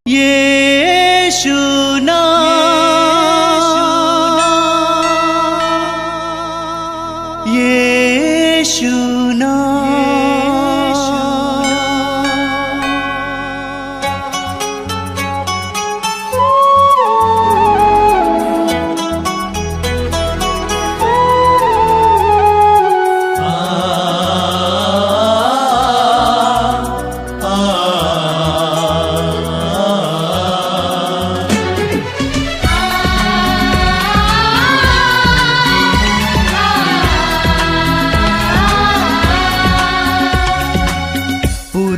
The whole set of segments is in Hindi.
यीशु नाम, यीशु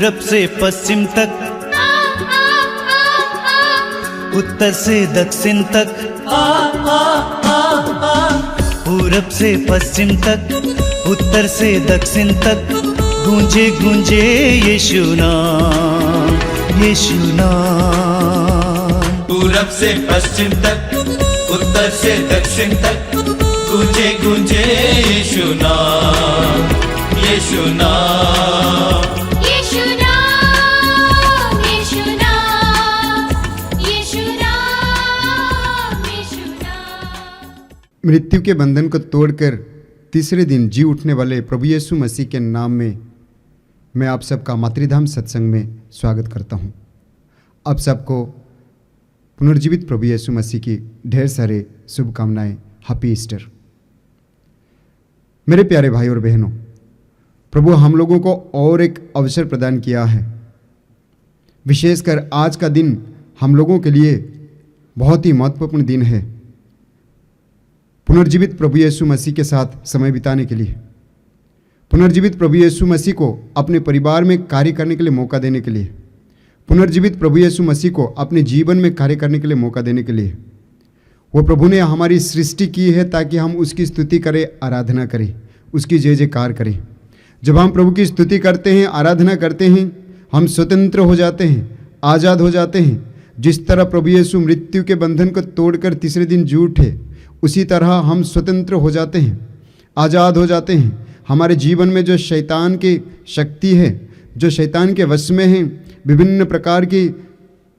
पूरब से पश्चिम तक, उत्तर से दक्षिण तक, पूरब से पश्चिम तक, उत्तर से दक्षिण तक, गूंजे गूंजे यीशु नाम, यीशु नाम। पूरब से पश्चिम तक, उत्तर से दक्षिण तक, गूंजे गूंजे यीशु नाम, यीशु नाम। मृत्यु के बंधन को तोड़कर तीसरे दिन जी उठने वाले प्रभु यीशु मसीह के नाम में मैं आप सबका मातृधाम सत्संग में स्वागत करता हूं। आप सबको पुनर्जीवित प्रभु यीशु मसीह की ढेर सारे शुभकामनाएं। Happy Easter. मेरे प्यारे भाई और बहनों, प्रभु हम लोगों को और एक अवसर प्रदान किया है। विशेषकर आज का दिन हम लोगों के लिए बहुत ही महत्वपूर्ण दिन है, पुनर्जीवित प्रभु यीशु मसीह के साथ समय बिताने के लिए, पुनर्जीवित प्रभु यीशु मसीह को अपने परिवार में कार्य करने के लिए मौका देने के लिए, पुनर्जीवित प्रभु यीशु मसीह को अपने जीवन में कार्य करने के लिए मौका देने के लिए। वो प्रभु ने हमारी सृष्टि की है ताकि हम उसकी स्तुति करें, आराधना करें, उसकी जय जयकार करें। जब हम प्रभु की स्तुति करते हैं, आराधना करते हैं, हम स्वतंत्र हो जाते हैं, आज़ाद हो जाते हैं। जिस तरह प्रभु यीशु मृत्यु के बंधन को तोड़कर तीसरे दिन जी उठे, उसी तरह हम स्वतंत्र हो जाते हैं, आज़ाद हो जाते हैं। हमारे जीवन में जो शैतान की शक्ति है, जो शैतान के वश में है, विभिन्न प्रकार के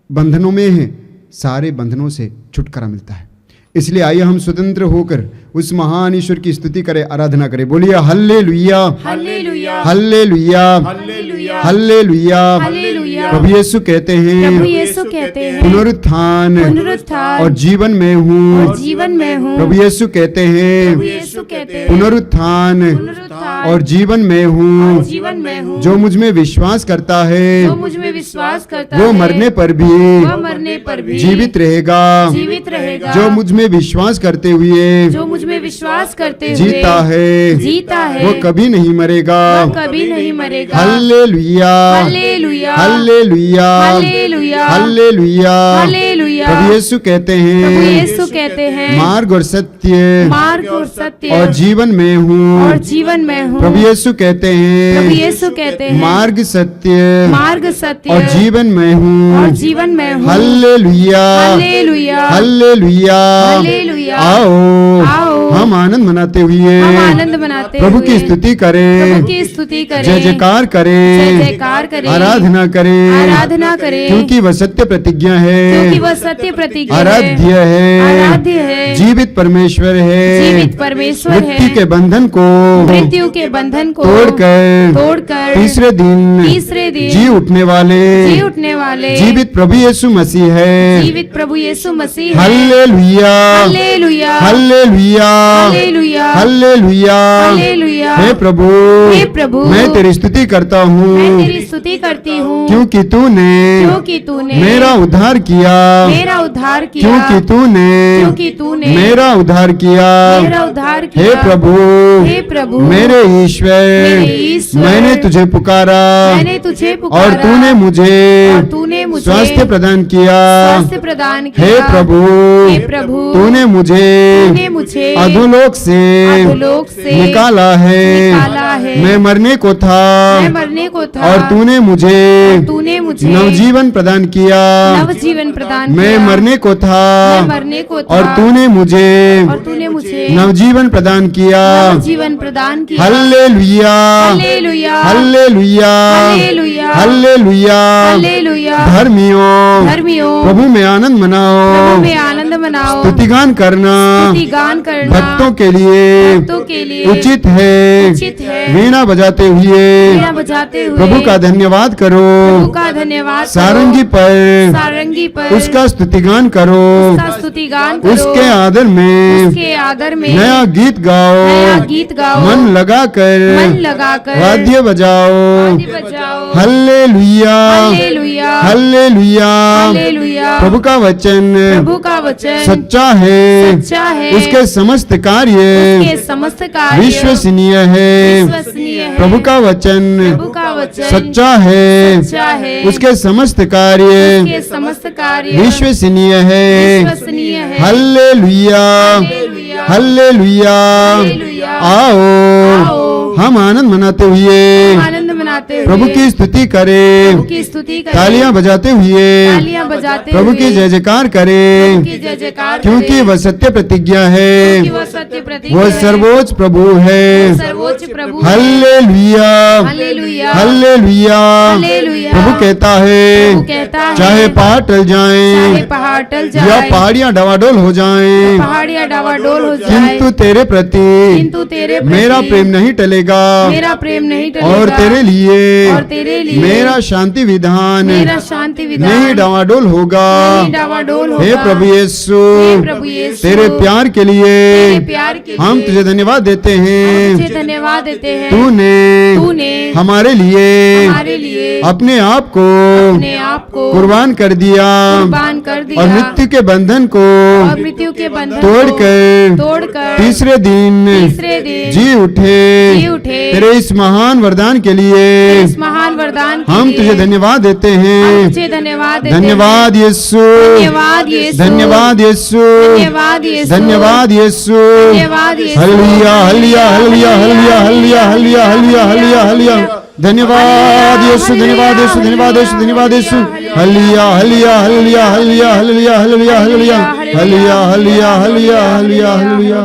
बंधनों में है, सारे बंधनों से छुटकारा मिलता है। इसलिए आइए हम स्वतंत्र होकर उस महान ईश्वर की स्तुति करें, आराधना करें। बोलिए hallelujah, hallelujah, hallelujah, hallelujah, hallelujah. Hallelujah. प्रभु यीशु कहते हैं, प्रभु यीशु कहते हैं, पुनरुत्थान पुनरुत्थान और जीवन में हूँ। और जीवन में हूँ। प्रभु यीशु कहते हैं, प्रभु यीशु कहते हैं, पुनरुत्थान पुनरुत्थान और जीवन में हूँ। और जीवन में हूँ। जो मुझ में विश्वास करता है, जो मुझ में विश्वास करता वो है, मरने पर भी वह मरने पर भी जीवित रहेगा। जीवित रहेगा। जो मुझ में विश्वास करते हुए जो मुझ में विश्वास करते हुए जीता है, जीता है, वो कभी नहीं मरेगा। वह कभी नहीं मरेगा। Hallelujah, hallelujah, hallelujah, hallelujah, hallelujah. Hallelujah. प्रभु यीशु कहते प्रभु हैं, यीशु कहते हैं, मार्ग और सत्य मार्ग और सत्य और जीवन में हूँ। और जीवन में हूँ। प्रभु यीशु कहते प्रभु हैं, यीशु कहते हैं, मार्ग सत्य मार्ग सत्य और जीवन में हूँ। और जीवन में हूँ। Hallelujah, hallelujah, hallelujah. हालेलुया। आओ आओ, हम आनंद मनाते हुए हम आनंद मनाते प्रभु हुए की स्तुति करें, प्रभु की स्तुति करें, जय जयकार जय करें, जयकार करें, आराधना करें, आराधना करें, क्योंकि वह सत्य प्रतिज्ञा है, क्योंकि वह सत्य प्रतिज्ञा है, आराध्य है, आराध्य है, जीवित परमेश्वर है, जीवित परमेश्वर है, मृत्यु के बंधन को मृत्यु के बंधन को तोड़कर तीसरे दिन जी उठने वाले जीवित प्रभु यीशु मसीह है। जीवित प्रभु यीशु मसीह है। Hallelujah, hallelujah, hallelujah, hallelujah, hallelujah. Hallelujah. हे प्रभु, हे प्रभु, मैं तेरी स्तुति करता मैं हूँ, तेरी स्तुति करती हूँ, क्योंकि क्योंकि तूने मेरा उद्धार किया, मेरा उद्धार किया, क्योंकि क्योंकि तूने मेरा उद्धार किया। मेरा उद्धार किया। हे प्रभु, हे प्रभु, मेरे ईश्वर, मेरे ईश्वर, मैंने तुझे पुकारा, मैंने तुझे और पुकारा, तूने मुझे स्वास्थ्य प्रदान किया। स्वास्थ्य प्रदान किया। हे प्रभु, हे प्रभु, तूने मुझे अधोलोक से निकाला है। मैं मरने को था, और तूने मुझे नवजीवन प्रदान किया। मैं मरने को था, और तूने मुझे नवजीवन प्रदान किया। जीवन प्रदान किया। Hallelujah, hallelujah, hallelujah. Hallelujah. Hallelujah hallelujah. धर्मियों धर्मियों प्रभु में आनंद मनाओ, प्रभु में आनंद मनाओ, स्तुतिगान करना स्तुतिगान करना भक्तों के लिए भक्तों के लिए उचित है। उचित है। वीणा बजाते हुए वीणा बजाते हुए प्रभु का धन्यवाद करो, प्रभु का धन्यवाद करो। सारंगी पर सारंगी पर उसका स्तुतिगान करो, उसका स्तुतिगान करो। उसके आदर में उसके आदर में नया गीत गाओ, नया गीत गाओ। मन लगाकर मन लगाकर वाद्य बजाओ। वाद्य बजाओ। Hallelujah hallelujah hallelujah. हालेलुया। प्रभु का वचन प्रभु का वचन सच्चा है, सच्चा है। उसके समस्त कार्य उसके समस्त कार्य विश्वसनीय है। विश्वसनीय है। प्रभु का वचन प्रभु का वचन सच्चा है, सच्चा है। उसके समस्त कार्य उसके समस्त कार्य विश्वसनीय है। विश्वसनीय है। Hallelujah hallelujah. हालेलुया। हालेलुया। आओ हम आनंद मनाते हुए आनंद मनाते हुए प्रभु की स्तुति करें, प्रभु की स्तुति करें। तालियां बजाते हुए तालियां बजाते प्रभु हुए की जय जयकार प्रभु करें, की जय जयकार क्योंकि करें। वह सत्य प्रतिज्ञा क्योंकि है, वह सत्य प्रतिज्ञा वह है। सर्वोच्च प्रभु है। सर्वोच्च प्रभु है। Hallelujah hallelujah. हालेलुया। हालेलुया। प्रभु कहता है प्रभु कहता है चाहे पहाड़ टल चाहे जाएं पहाड़ टल या जाए पहाड़ियां डवाडोल हो जाएं, पहाड़ियां डावाडोल हो जाए किंतु तेरे प्रति किंतु तेरे प्रति मेरा प्रेम नहीं टलेगा, मेरा प्रेम नहीं टलेगा। और तेरे लिए और तेरे लिए मेरा शांति विधान मेरा शांति विधान नहीं डवाडोल होगा। नहीं डावाडोल हे होगा। प्रभु यीशु, हे प्रभु यीशु, तेरे प्यार के लिए तेरे प्यार के हम लिए तुझे धन्यवाद देते हम हैं। तुझे धन्यवाद देते हैं। तूने हमारे लिए हमारे लिए अपने आप को अपने आप को कुर्बान कर दिया कुर्बान कर दिया और मृत्यु के बंधन को और मृत्यु के बंधन तोड़कर तीसरे दिन जी उठे। तेरे इस महान वरदान के लिए इस महान वरदान के हम लिए तुझे धन्यवाद देते हम हैं। तुझे धन्यवाद देते हैं। धन्यवाद यीशु, धन्यवाद यीशु, धन्यवाद यीशु, धन्यवाद यीशु, धन्यवाद यीशु। धन्यवाद यीशु। हल्लिया हल्लिया हल्लिया हल्लिया हल्लिया हल्लिया हल्लिया हल्लिया हल्लिया। धन्यवाद यीशु, धन्यवाद यीशु, धन्यवाद यीशु, धन्यवाद यीशु। हल्लिया हल्लिया हल्लिया हल्लिया हल्लिया हल्लिया हल्लिया हल्लिया हल्लिया हल्लिया हल्लिया हल्लिया हल्लिया।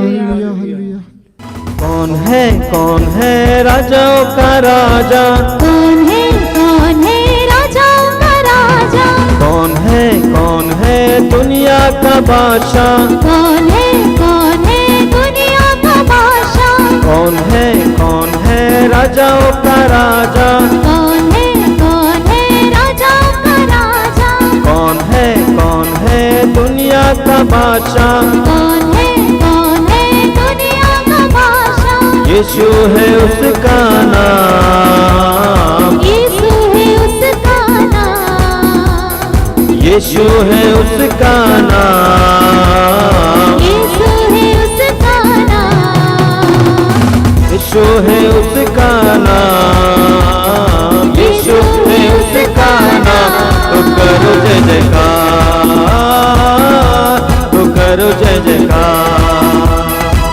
कौन है राजाओं का राजा? कौन है राजाओं का राजा? कौन है दुनिया का बादशाह? कौन है दुनिया का बादशाह? कौन है राजाओं का राजा? कौन है राजाओं का राजा? कौन है दुनिया का बादशाह? कौन है दुनिया का बादशाह? यीशु है उसका नाम, यीशु है उसका नाम, यीशु है उसका नाम, यीशु है उसका नाम, यीशु है उसका नाम, यीशु है उसका नाम। तो करो जय जयकार, तो करो जय जयकार,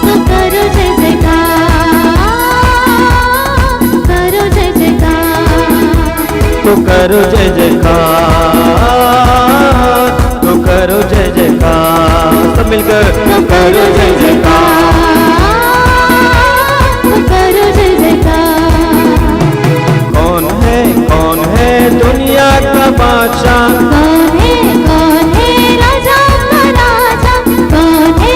तो करो जय जयकार, करो जय जयकार, तो करो जय जयकार, तो करो जय जयकार। सब मिलकर तो करो जय जयकार। तो करो जय जयकार। कौन है दुनिया का बादशाह? कौन है राजा का राजा? कौन है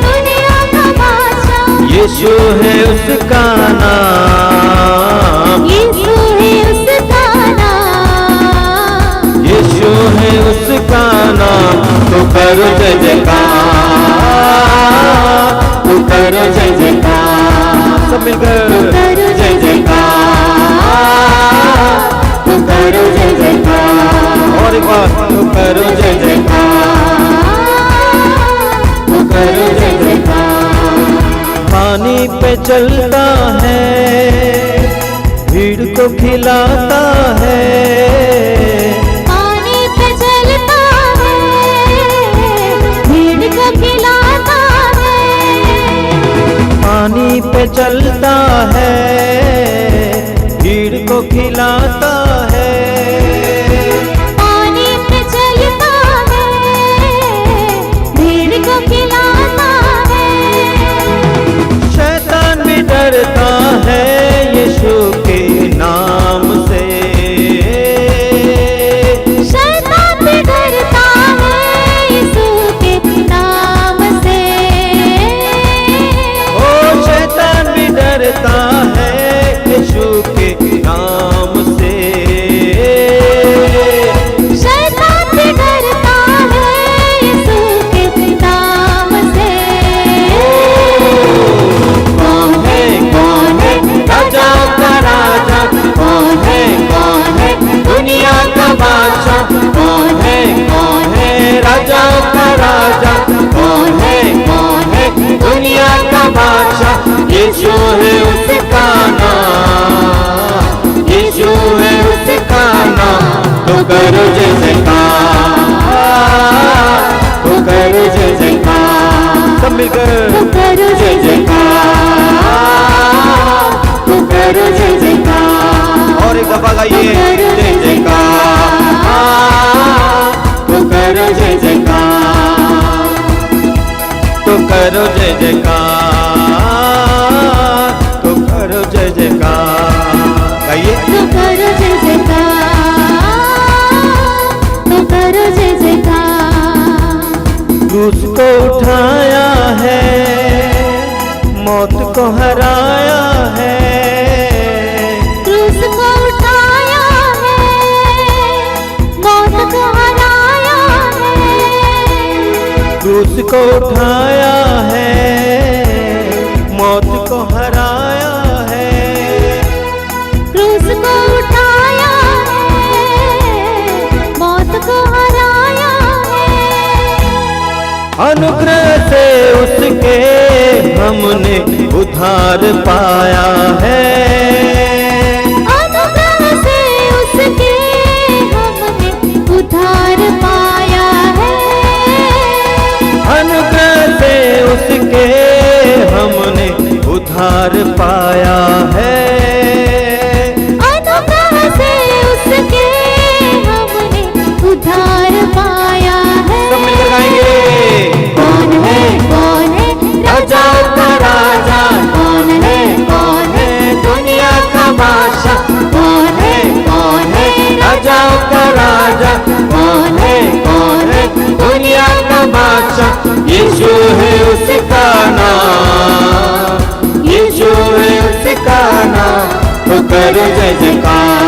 दुनिया का बादशाह? यीशु है उसका नाम, यीशु है उसका नाम, यीशु है उसका नाम। तो करो जय जयकार, तो करो जय जयकार। सब मिलकर जय जयकार, तो करो जय जयकार। और एक बार तो करो जय जयकार, तो करो जय जयकार। पानी पे चलता है, भीड़ को खिलाता है। पानी पे चलता है, भीड़ को खिलाता है। पानी पे चलता है, भीड़ को खिलाता है। पानी पे चलता है, भीड़ को खिलाता है। शैतान भी डरता है यीशु के नाम से। यीशु है उसका नाम, यीशु है उसका नाम। तो करो जय जयकार, तो करो जय जयकार, सब मिलकर तो करो जय जयकार, तो करो जय जयकार। और एक दफा गाइए जय जयकार, तो करो जय जयकार, तो करो जय जयकार, तो करो जय जयकार। गाइए तो करो जय जयकार, तो करो जय जयकार। क्रूस को उठाया है, मौत को हराया है, क्रूस को उठाया है, मौत को हराया है। क्रूस को उठाया है, मौत को हराया है, क्रूस को उठाया है, मौत को हराया है। अनुग्रह से उसके हमने उद्धार पाया है, अनुग्रह से उसके हमने उद्धार पाया है। अनुग्रह से उसके हमने उद्धार पाया है, अनुग्रह से उसके हमने उद्धार पाया है। सब मिलकर गाएंगे। कौन है राजाओं का राजा, कौन है दुनिया का बादशाह, कौन है राजाओं का राजा, कौन है दुनिया का बादशाह। यीशु है उसका नाम, यीशु है उसका नाम। तो करो जय जयकार,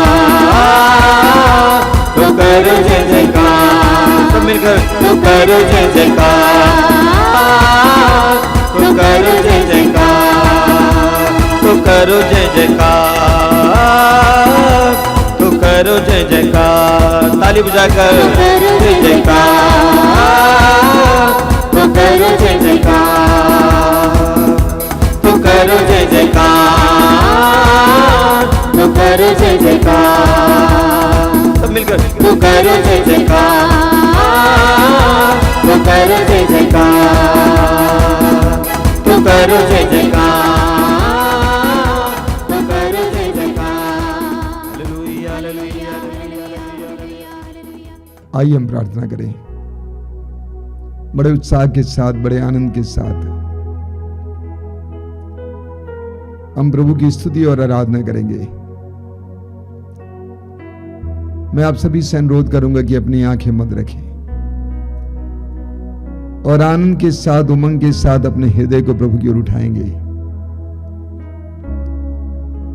तो करो जय जयकार, सब मिलकर तो करो जय जयकार, तो करो जय जयकार, तो करो जय जयकार, तो करो जय जयकार। ताली बजाकर जय जयकार, तो करो जय जयकार, तो करो जय जयकार, तो करो जय जयकार। सब मिलकर तो करो जय जयकार, तो करो जय जयकार, तो करो जय जयकार, तो करो जय जयकार। Hallelujah hallelujah hallelujah. आइए हम प्रार्थना करें बड़े उत्साह के साथ, बड़े आनंद के साथ हम प्रभु की स्तुति और आराधना करेंगे। मैं आप सभी से अनुरोध करूंगा कि अपनी आंखें बंद रखें और आनंद के साथ, उमंग के साथ अपने हृदय को प्रभु की ओर उठाएंगे।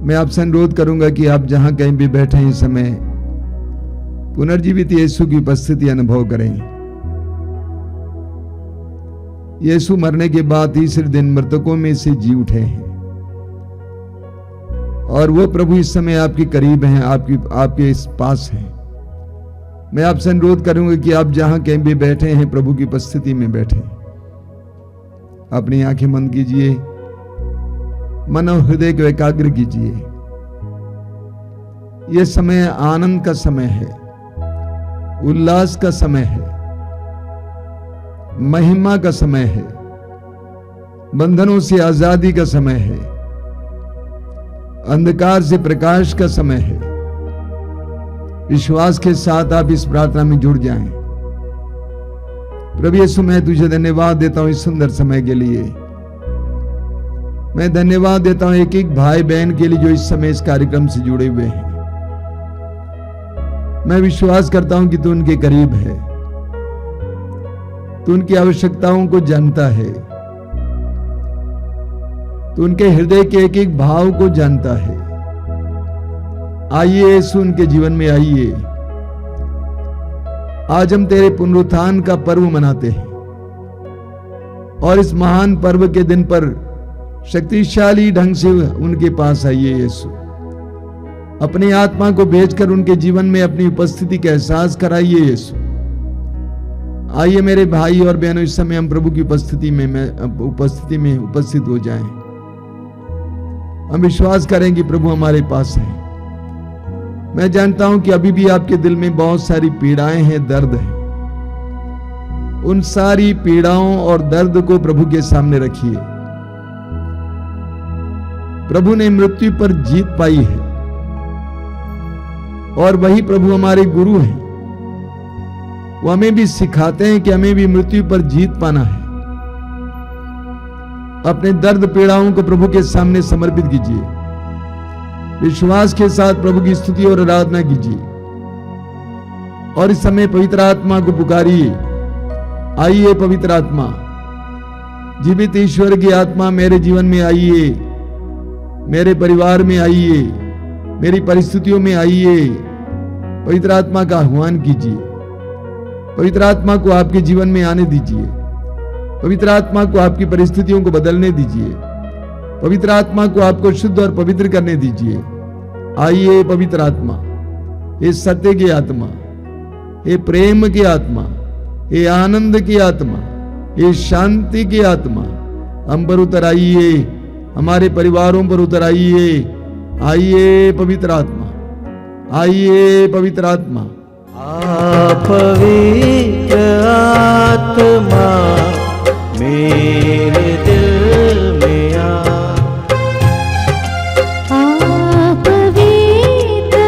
मैं आपसे अनुरोध करूंगा कि आप जहां कहीं भी बैठे हैं इस समय पुनर्जीवित यीशु की उपस्थिति अनुभव करें। यीशु मरने के बाद तीसरे दिन मृतकों में से जी उठे हैं और वो प्रभु इस समय आपके करीब हैं, आपके इस पास हैं। मैं आपसे अनुरोध करूंगा कि आप जहां कहीं भी बैठे हैं प्रभु की उपस्थिति में बैठे, अपनी आंखें बंद कीजिए, मन और हृदय को एकाग्र कीजिए। यह समय आनंद का समय है, उल्लास का समय है, महिमा का समय है, बंधनों से आजादी का समय है, अंधकार से प्रकाश का समय है। विश्वास के साथ आप इस प्रार्थना में जुड़ जाएं। प्रभु यीशु, मैं तुझे धन्यवाद देता हूं इस सुंदर समय के लिए। मैं धन्यवाद देता हूं एक एक भाई बहन के लिए जो इस समय इस कार्यक्रम से जुड़े हुए हैं। मैं विश्वास करता हूं कि तू उनके करीब है, तू उनकी आवश्यकताओं को जानता है, तू उनके हृदय के एक एक भाव को जानता है। आइए यीशु उनके जीवन में आइए। आज हम तेरे पुनरुत्थान का पर्व मनाते हैं और इस महान पर्व के दिन पर शक्तिशाली ढंग से उनके पास आइए यीशु। अपनी आत्मा को भेजकर उनके जीवन में अपनी उपस्थिति का एहसास कराइए यीशु। आइए मेरे भाई और बहनों, इस समय हम प्रभु की उपस्थिति में उपस्थित हो जाएं। हम विश्वास करें कि प्रभु हमारे पास है। मैं जानता हूं कि अभी भी आपके दिल में बहुत सारी पीड़ाएं हैं, दर्द है। उन सारी पीड़ाओं और दर्द को प्रभु के सामने रखिए। प्रभु ने मृत्यु पर जीत पाई है और वही प्रभु हमारे गुरु हैं। वो हमें भी सिखाते हैं कि हमें भी मृत्यु पर जीत पाना है। अपने दर्द पीड़ाओं को प्रभु के सामने समर्पित कीजिए। विश्वास के साथ प्रभु की स्तुति और आराधना कीजिए और इस समय पवित्र आत्मा को पुकारिए। आइए पवित्र आत्मा, जीवित ईश्वर की आत्मा मेरे जीवन में आइए, मेरे परिवार में आइए, मेरी परिस्थितियों में आइए। पवित्र आत्मा का आह्वान कीजिए। पवित्र आत्मा को आपके जीवन में आने दीजिए। पवित्र आत्मा को आपकी परिस्थितियों को बदलने दीजिए। पवित्र आत्मा को आपको शुद्ध और पवित्र करने दीजिए। आइए पवित्र आत्मा, ये सत्य की आत्मा, ये प्रेम की आत्मा, ये आनंद की आत्मा, ये शांति की आत्मा हम पर उतर आइए, हमारे परिवारों पर उतर आइए। आइए पवित्र आत्मा, आइए पवित्र आत्मा। पवित्र आत्मा मेरे दिल में आ। पवित्र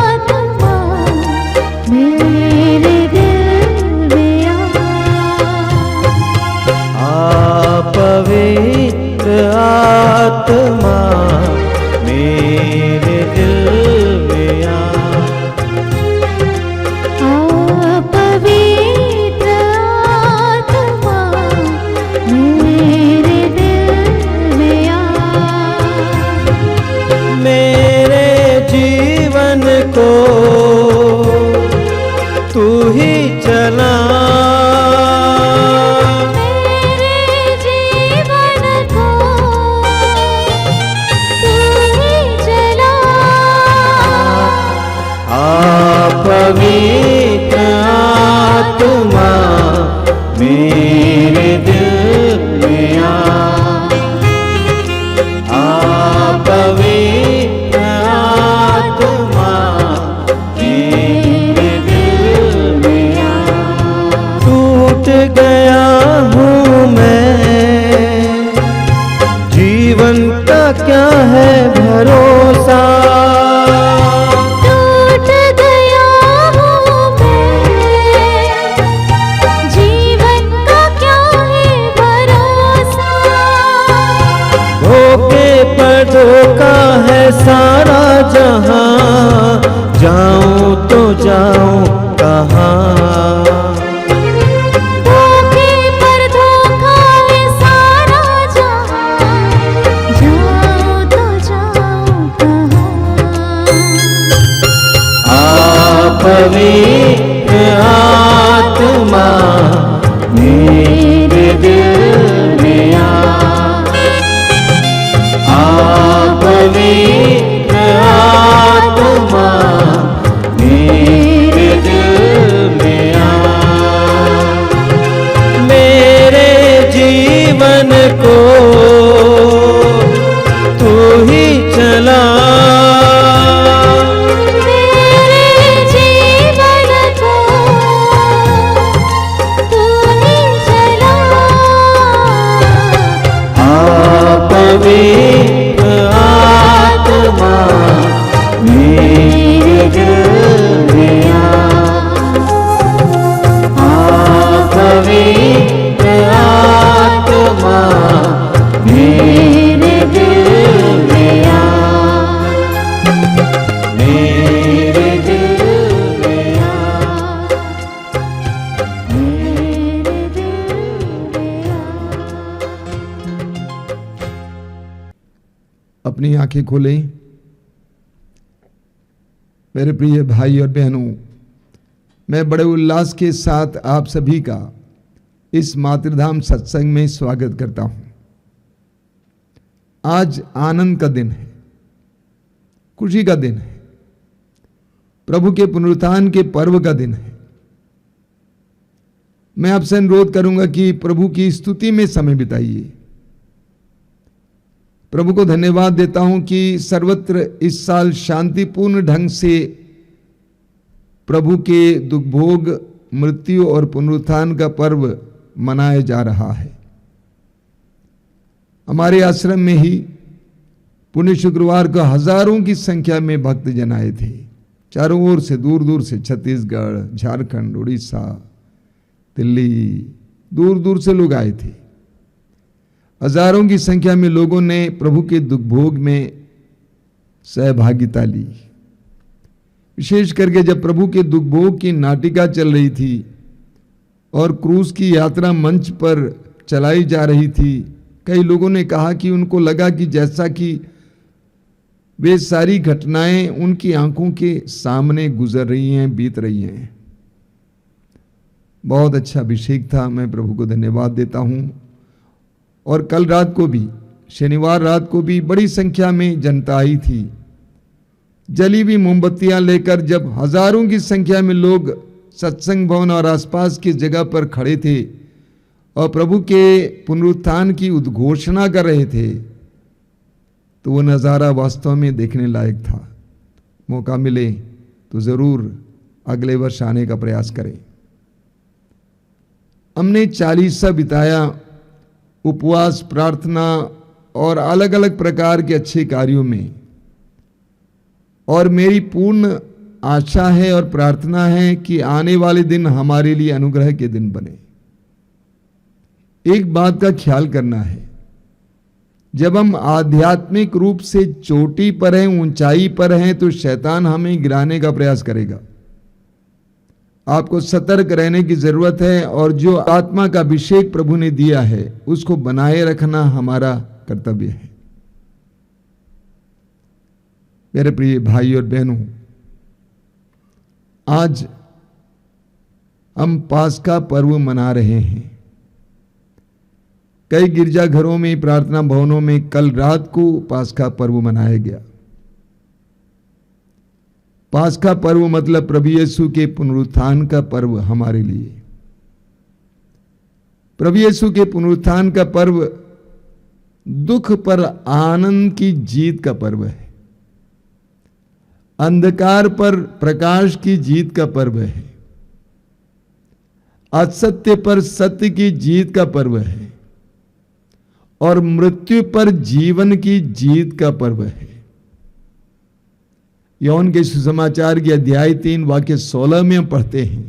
आत्मा मेरे दिल में आ। पवित्र आत्मा मेरे दिल में आ। पवित्र आत्मा मेरे दिल में आ। मेरे जीवन को तू ही चला। मेरे जीवन को तू ही चला। पवित्र आत्मा मेरे दिल में आ। पवित्र आत्मा मेरे दिल में आ। टूट गया हूँ मैं, जीवन का क्या है भरोसा। टूट गया हूँ मैं, जीवन का क्या है भरोसा। धोखे पर धोखा है सारा जहां, जाऊं तो जाऊं कहां। धोखे पर धोखा है सारा जहां, जाऊं तो जाऊं कहां। पवित्र आत्मा मेरे दिल में आ। पवित्र आत्मा मेरे दिल में आ। मेरे जीवन को तू ही चला। मेरे जीवन को तू ही चला। पवित्र आत्मा मेरे दिल में आ। पवित्र आत्मा मेरे दिल में आ। मेरे दिल में आ। मेरे दिल में आ। अपनी आंखें खोलें। मेरे प्रिय भाई और बहनों, मैं बड़े उल्लास के साथ आप सभी का इस मातृधाम सत्संग में स्वागत करता हूं। आज आनंद का दिन है, खुशी का दिन है, प्रभु के पुनरुत्थान के पर्व का दिन है। मैं आपसे अनुरोध करूंगा कि प्रभु की स्तुति में समय बिताइए, प्रभु को धन्यवाद देता हूं कि सर्वत्र इस साल शांतिपूर्ण ढंग से प्रभु के दुख भोग, मृत्यु और पुनरुत्थान का पर्व मनाया जा रहा है। हमारे आश्रम में ही पुण्य शुक्रवार को हजारों की संख्या में भक्तजन आए थे। चारों ओर से, दूर दूर से, छत्तीसगढ़, झारखंड, उड़ीसा, दिल्ली, दूर दूर से लोग आए थे। हजारों की संख्या में लोगों ने प्रभु के दुख भोग में सहभागिता ली। विशेष करके जब प्रभु के दुख भोग की नाटिका चल रही थी और क्रूस की यात्रा मंच पर चलाई जा रही थी, कई लोगों ने कहा कि उनको लगा कि जैसा कि वे सारी घटनाएं उनकी आंखों के सामने गुजर रही हैं, बीत रही हैं। बहुत अच्छा अभिषेक था, मैं प्रभु को धन्यवाद देता हूं। और कल रात को भी, शनिवार रात को भी बड़ी संख्या में जनता आई थी। जली हुई मोमबत्तियां लेकर जब हजारों की संख्या में लोग सत्संग भवन और आसपास की जगह पर खड़े थे और प्रभु के पुनरुत्थान की उद्घोषणा कर रहे थे, तो वो नज़ारा वास्तव में देखने लायक था। मौका मिले तो ज़रूर अगले वर्ष आने का प्रयास करें। हमने 40 बिताया उपवास, प्रार्थना और अलग अलग प्रकार के अच्छे कार्यों में, और मेरी पूर्ण आशा है और प्रार्थना है कि आने वाले दिन हमारे लिए अनुग्रह के दिन बने। एक बात का ख्याल करना है, जब हम आध्यात्मिक रूप से चोटी पर हैं, ऊंचाई पर हैं, तो शैतान हमें गिराने का प्रयास करेगा। आपको सतर्क रहने की जरूरत है, और जो आत्मा का अभिषेक प्रभु ने दिया है उसको बनाए रखना हमारा कर्तव्य है। मेरे प्रिय भाई और बहनों, आज हम पास्का पर्व मना रहे हैं। कई गिरजाघरों में, प्रार्थना भवनों में कल रात को पास्का पर्व मनाया गया। पास्का पर्व मतलब प्रभु यीशु के पुनरुत्थान का पर्व हमारे लिए। प्रभु यीशु के पुनरुत्थान का पर्व दुख पर आनंद की जीत का पर्व है, अंधकार पर प्रकाश की जीत का पर्व है, असत्य पर सत्य की जीत का पर्व है, और मृत्यु पर जीवन की जीत का पर्व है। यूहन्ना के सुसमाचार के अध्याय 3 वाक्य 16 में हम पढ़ते हैं,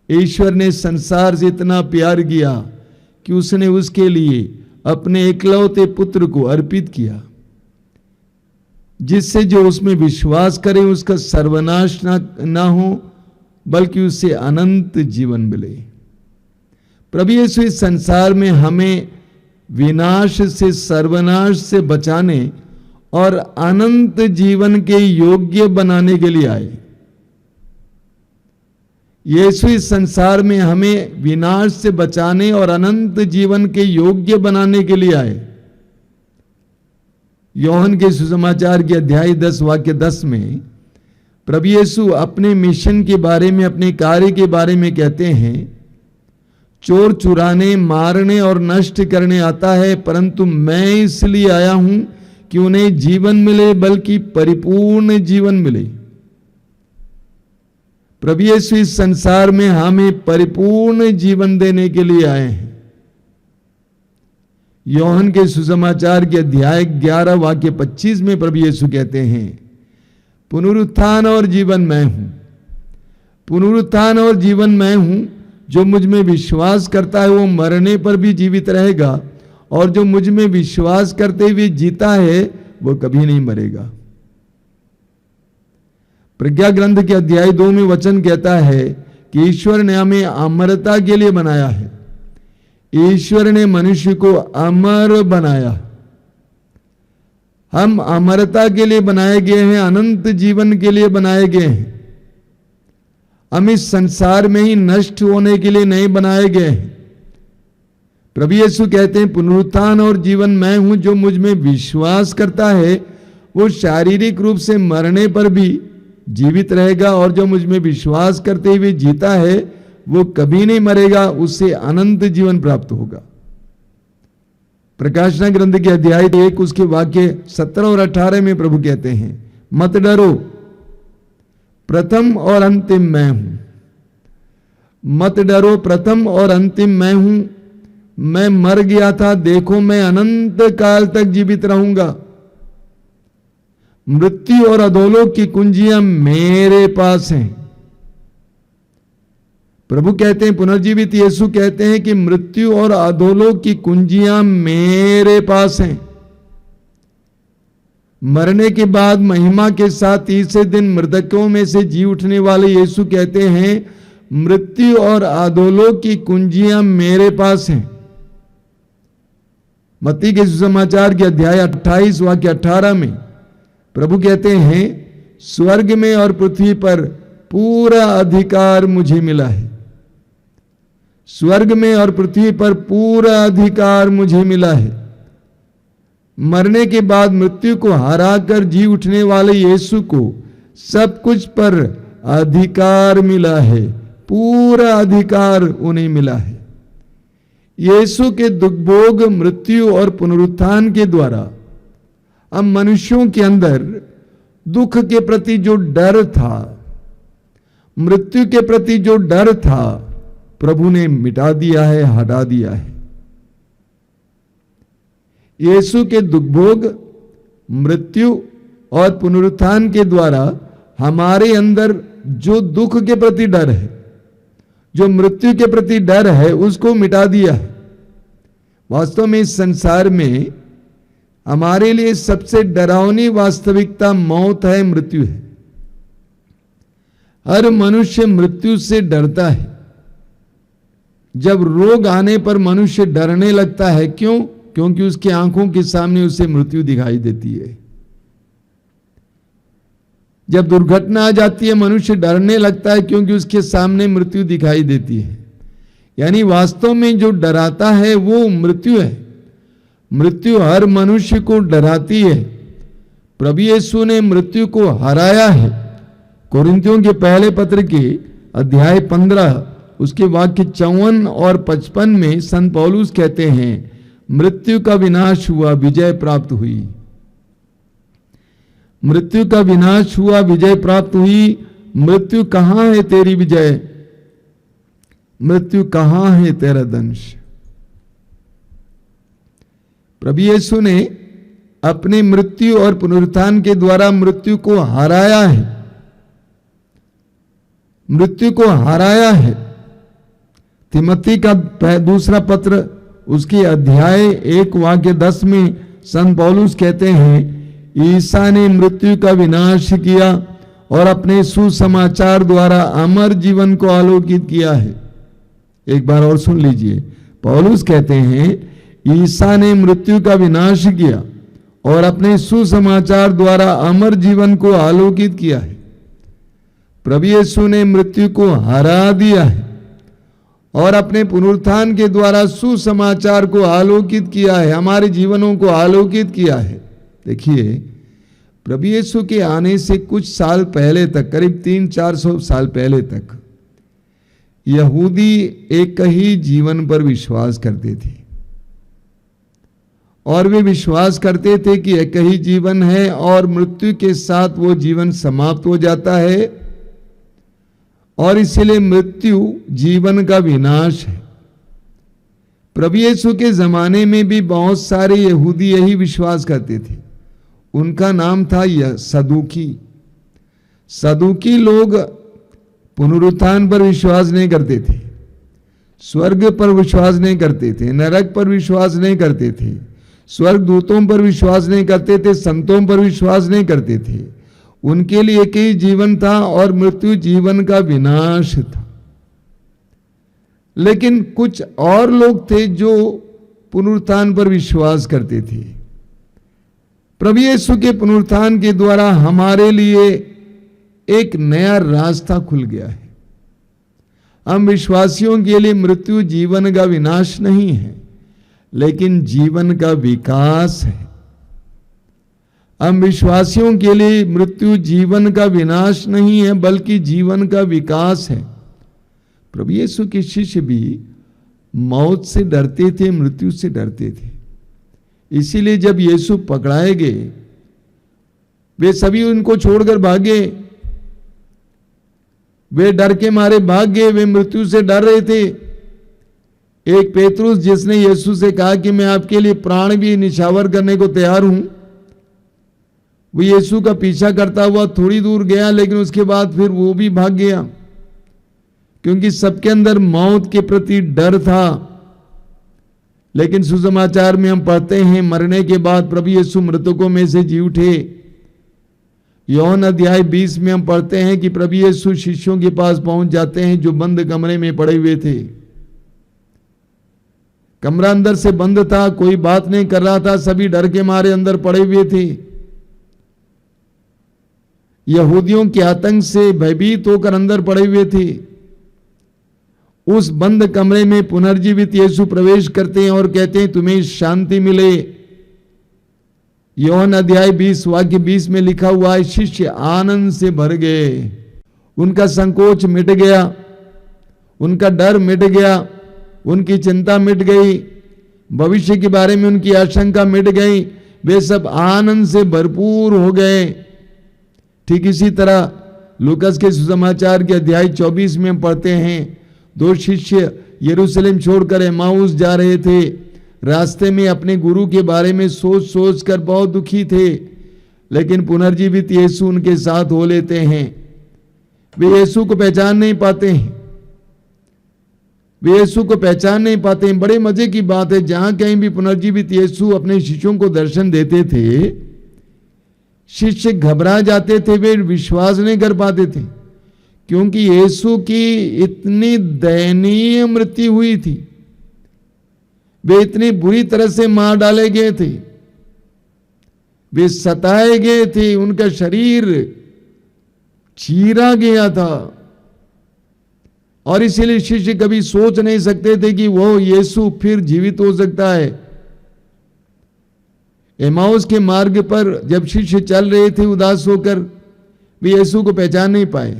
ईश्वर ने संसार से इतना प्यार किया कि उसने उसके लिए अपने इकलौते पुत्र को अर्पित किया, जिससे जो उसमें विश्वास करे उसका सर्वनाश ना हो, बल्कि उसे अनंत जीवन मिले। प्रभु यीशु इस संसार में हमें विनाश से, सर्वनाश से बचाने और अनंत जीवन के योग्य बनाने के लिए आए। यीशु इस संसार में हमें विनाश से बचाने और अनंत जीवन के योग्य बनाने के लिए आए। यूहन्ना के सुसमाचार के अध्याय 10 वाक्य 10 में प्रभु यीशु अपने मिशन के बारे में, अपने कार्य के बारे में कहते हैं, चोर चुराने, मारने और नष्ट करने आता है, परंतु मैं इसलिए आया हूं कि उन्हें जीवन मिले, बल्कि परिपूर्ण जीवन मिले। प्रभु यीशु इस संसार में हमें परिपूर्ण जीवन देने के लिए आए हैं। यूहन्ना के सुसमाचार के अध्याय 11 वाक्य 25 में प्रभु यीशु कहते हैं, पुनरुत्थान और जीवन मैं हूं, पुनरुत्थान और जीवन मैं हूं। जो मुझ में विश्वास करता है वो मरने पर भी जीवित रहेगा, और जो मुझ में विश्वास करते हुए जीता है वो कभी नहीं मरेगा। प्रज्ञा ग्रंथ के अध्याय 2 में वचन कहता है कि ईश्वर ने हमें अमरता के लिए बनाया है। ईश्वर ने मनुष्य को अमर बनाया। हम अमरता के लिए बनाए गए हैं, अनंत जीवन के लिए बनाए गए हैं। हम इस संसार में ही नष्ट होने के लिए नहीं बनाए गए हैं। प्रभु यीशु कहते हैं, पुनरुत्थान और जीवन मैं हूं। जो मुझ में विश्वास करता है वो शारीरिक रूप से मरने पर भी जीवित रहेगा, और जो मुझ में विश्वास करते हुए जीता है वो कभी नहीं मरेगा, उससे अनंत जीवन प्राप्त होगा। प्रकाशना ग्रंथ के अध्याय 1 उसके वाक्य 17 और 18 में प्रभु कहते हैं, मत डरो, प्रथम और अंतिम मैं हूं। मत डरो, प्रथम और अंतिम मैं हूं। मैं मर गया था, देखो मैं अनंत काल तक जीवित रहूंगा। मृत्यु और अधोलोक की कुंजियां मेरे पास हैं। प्रभु कहते हैं, पुनर्जीवित यीशु कहते हैं कि मृत्यु और अधोलोक की कुंजियां मेरे पास हैं। मरने के बाद महिमा के साथ तीसरे दिन मृतकों में से जी उठने वाले यीशु कहते हैं, मृत्यु और अधोलोक की कुंजियां मेरे पास हैं। मत्ती के सुसमाचार के अध्याय 28 वाक्य 18 में प्रभु कहते हैं, स्वर्ग में और पृथ्वी पर पूरा अधिकार मुझे मिला है। स्वर्ग में और पृथ्वी पर पूरा अधिकार मुझे मिला है। मरने के बाद मृत्यु को हराकर जी उठने वाले यीशु को सब कुछ पर अधिकार मिला है, पूरा अधिकार उन्हें मिला है। यीशु के दुखभोग, मृत्यु और पुनरुत्थान के द्वारा अब मनुष्यों के अंदर दुख के प्रति जो डर था, मृत्यु के प्रति जो डर था, प्रभु ने मिटा दिया है, हटा दिया है। यीशु के दुखभोग, मृत्यु और पुनरुत्थान के द्वारा हमारे अंदर जो दुख के प्रति डर है, जो मृत्यु के प्रति डर है, उसको मिटा दिया है। वास्तव में इस संसार में हमारे लिए सबसे डरावनी वास्तविकता मौत है, मृत्यु है। हर मनुष्य मृत्यु से डरता है। जब रोग आने पर मनुष्य डरने लगता है, क्यों? क्योंकि उसकी आंखों के सामने उसे मृत्यु दिखाई देती है। जब दुर्घटना आ जाती है, मनुष्य डरने लगता है क्योंकि उसके सामने मृत्यु दिखाई देती है। यानी वास्तव में जो डराता है वो मृत्यु है। मृत्यु हर मनुष्य को डराती है। प्रभु यीशु ने मृत्यु को हराया है। कोरिन्थियों के पहले पत्र के अध्याय 15 उसके वाक्य 54 और 55 में संत पौलुस कहते हैं, मृत्यु का विनाश हुआ, विजय प्राप्त हुई। मृत्यु का विनाश हुआ, विजय प्राप्त हुई। मृत्यु कहां है तेरी विजय? मृत्यु कहां है तेरा दंश? प्रभु यीशु ने अपने मृत्यु और पुनरुत्थान के द्वारा मृत्यु को हराया है। मृत्यु को हराया है। तिमोथी का दूसरा पत्र उसके अध्याय 1 वाक्य 10 में संत पौलुस कहते हैं, ईसा ने मृत्यु का विनाश किया और अपने सुसमाचार द्वारा अमर जीवन को आलोकित किया है। एक बार और सुन लीजिए, पौलुस कहते हैं, ईसा ने मृत्यु का विनाश किया और अपने सुसमाचार द्वारा अमर जीवन को आलोकित किया है। प्रभु यीशु ने मृत्यु को हरा दिया है और अपने पुनरुत्थान के द्वारा सुसमाचार को आलोकित किया है, हमारे जीवनों को आलोकित किया है। देखिए, प्रभु यीशु के आने से कुछ साल पहले तक, करीब 300-400 साल पहले तक, यहूदी एक ही जीवन पर विश्वास करते थे और वे विश्वास करते थे कि एक ही जीवन है और मृत्यु के साथ वो जीवन समाप्त हो जाता है और इसलिए मृत्यु जीवन का विनाश है। प्रभु यीशु के जमाने में भी बहुत सारे यहूदी यही विश्वास करते थे। उनका नाम था सदूकी। सदूकी लोग पुनरुत्थान पर विश्वास नहीं करते थे, स्वर्ग पर विश्वास नहीं करते थे, नरक पर विश्वास नहीं करते थे, स्वर्ग दूतों पर विश्वास नहीं करते थे, संतों पर विश्वास नहीं करते थे। उनके लिए एक ही जीवन था और मृत्यु जीवन का विनाश था। लेकिन कुछ और लोग थे जो पुनरुत्थान पर विश्वास करते थे। प्रभु यीशु के पुनरुत्थान के द्वारा हमारे लिए एक नया रास्ता खुल गया है। हम विश्वासियों के लिए मृत्यु जीवन का विनाश नहीं है, लेकिन जीवन का विकास है। हम विश्वासियों के लिए मृत्यु जीवन का विनाश नहीं है, बल्कि जीवन का विकास है। प्रभु यीशु के शिष्य भी मौत से डरते थे, मृत्यु से डरते थे। इसीलिए जब यीशु पकड़ाए गए, वे सभी उनको छोड़कर भागे। वे डर के मारे भाग गए, वे मृत्यु से डर रहे थे। एक पेतरुस, जिसने यीशु से कहा कि मैं आपके लिए प्राण भी निछावर करने को तैयार हूं, वो यीशु का पीछा करता हुआ थोड़ी दूर गया, लेकिन उसके बाद फिर वो भी भाग गया, क्योंकि सबके अंदर मौत के प्रति डर था। लेकिन सुसमाचार में हम पढ़ते हैं, मरने के बाद प्रभु यीशु मृतकों में से जी उठे। यूहन्ना अध्याय 20 में हम पढ़ते हैं कि प्रभु यीशु शिष्यों के पास पहुंच जाते हैं जो बंद कमरे में पड़े हुए थे। कमरा अंदर से बंद था, कोई बात नहीं कर रहा था, सभी डर के मारे अंदर पड़े हुए थे। यहूदियों के आतंक से भयभीत होकर अंदर पड़े हुए थे। उस बंद कमरे में पुनर्जीवित यीशु प्रवेश करते हैं और कहते हैं तुम्हें शांति मिले। यूहन्ना अध्याय 20 वाक्य 20 में लिखा हुआ है, शिष्य आनंद से भर गए। उनका संकोच मिट गया, उनका डर मिट गया, उनकी चिंता मिट गई, भविष्य के बारे में उनकी आशंका मिट गई। वे सब आनंद से भरपूर हो गए। ठीक इसी तरह लूकास के सुसमाचार के अध्याय 24 में हम पढ़ते हैं, दो शिष्य यरूशलेम छोड़कर एमाउस जा रहे थे। रास्ते में अपने गुरु के बारे में सोच सोच कर बहुत दुखी थे, लेकिन पुनर्जीवित यीशु उनके साथ हो लेते हैं। वे यीशु को पहचान नहीं पाते हैं, वे यीशु को पहचान नहीं पाते हैं। बड़े मजे की बात है, जहां कहीं भी पुनर्जीवित यीशु अपने शिष्यों को दर्शन देते थे, शिष्य घबरा जाते थे, वे विश्वास नहीं कर पाते थे, क्योंकि यीशु की इतनी दयनीय मृत्यु हुई थी। वे इतनी बुरी तरह से मार डाले गए थे, वे सताए गए थे, उनका शरीर चीरा गया था। और इसीलिए शिष्य कभी सोच नहीं सकते थे कि वो यीशु फिर जीवित हो सकता है। एमाउस के मार्ग पर जब शिष्य चल रहे थे उदास होकर, वे यीशु को पहचान नहीं पाए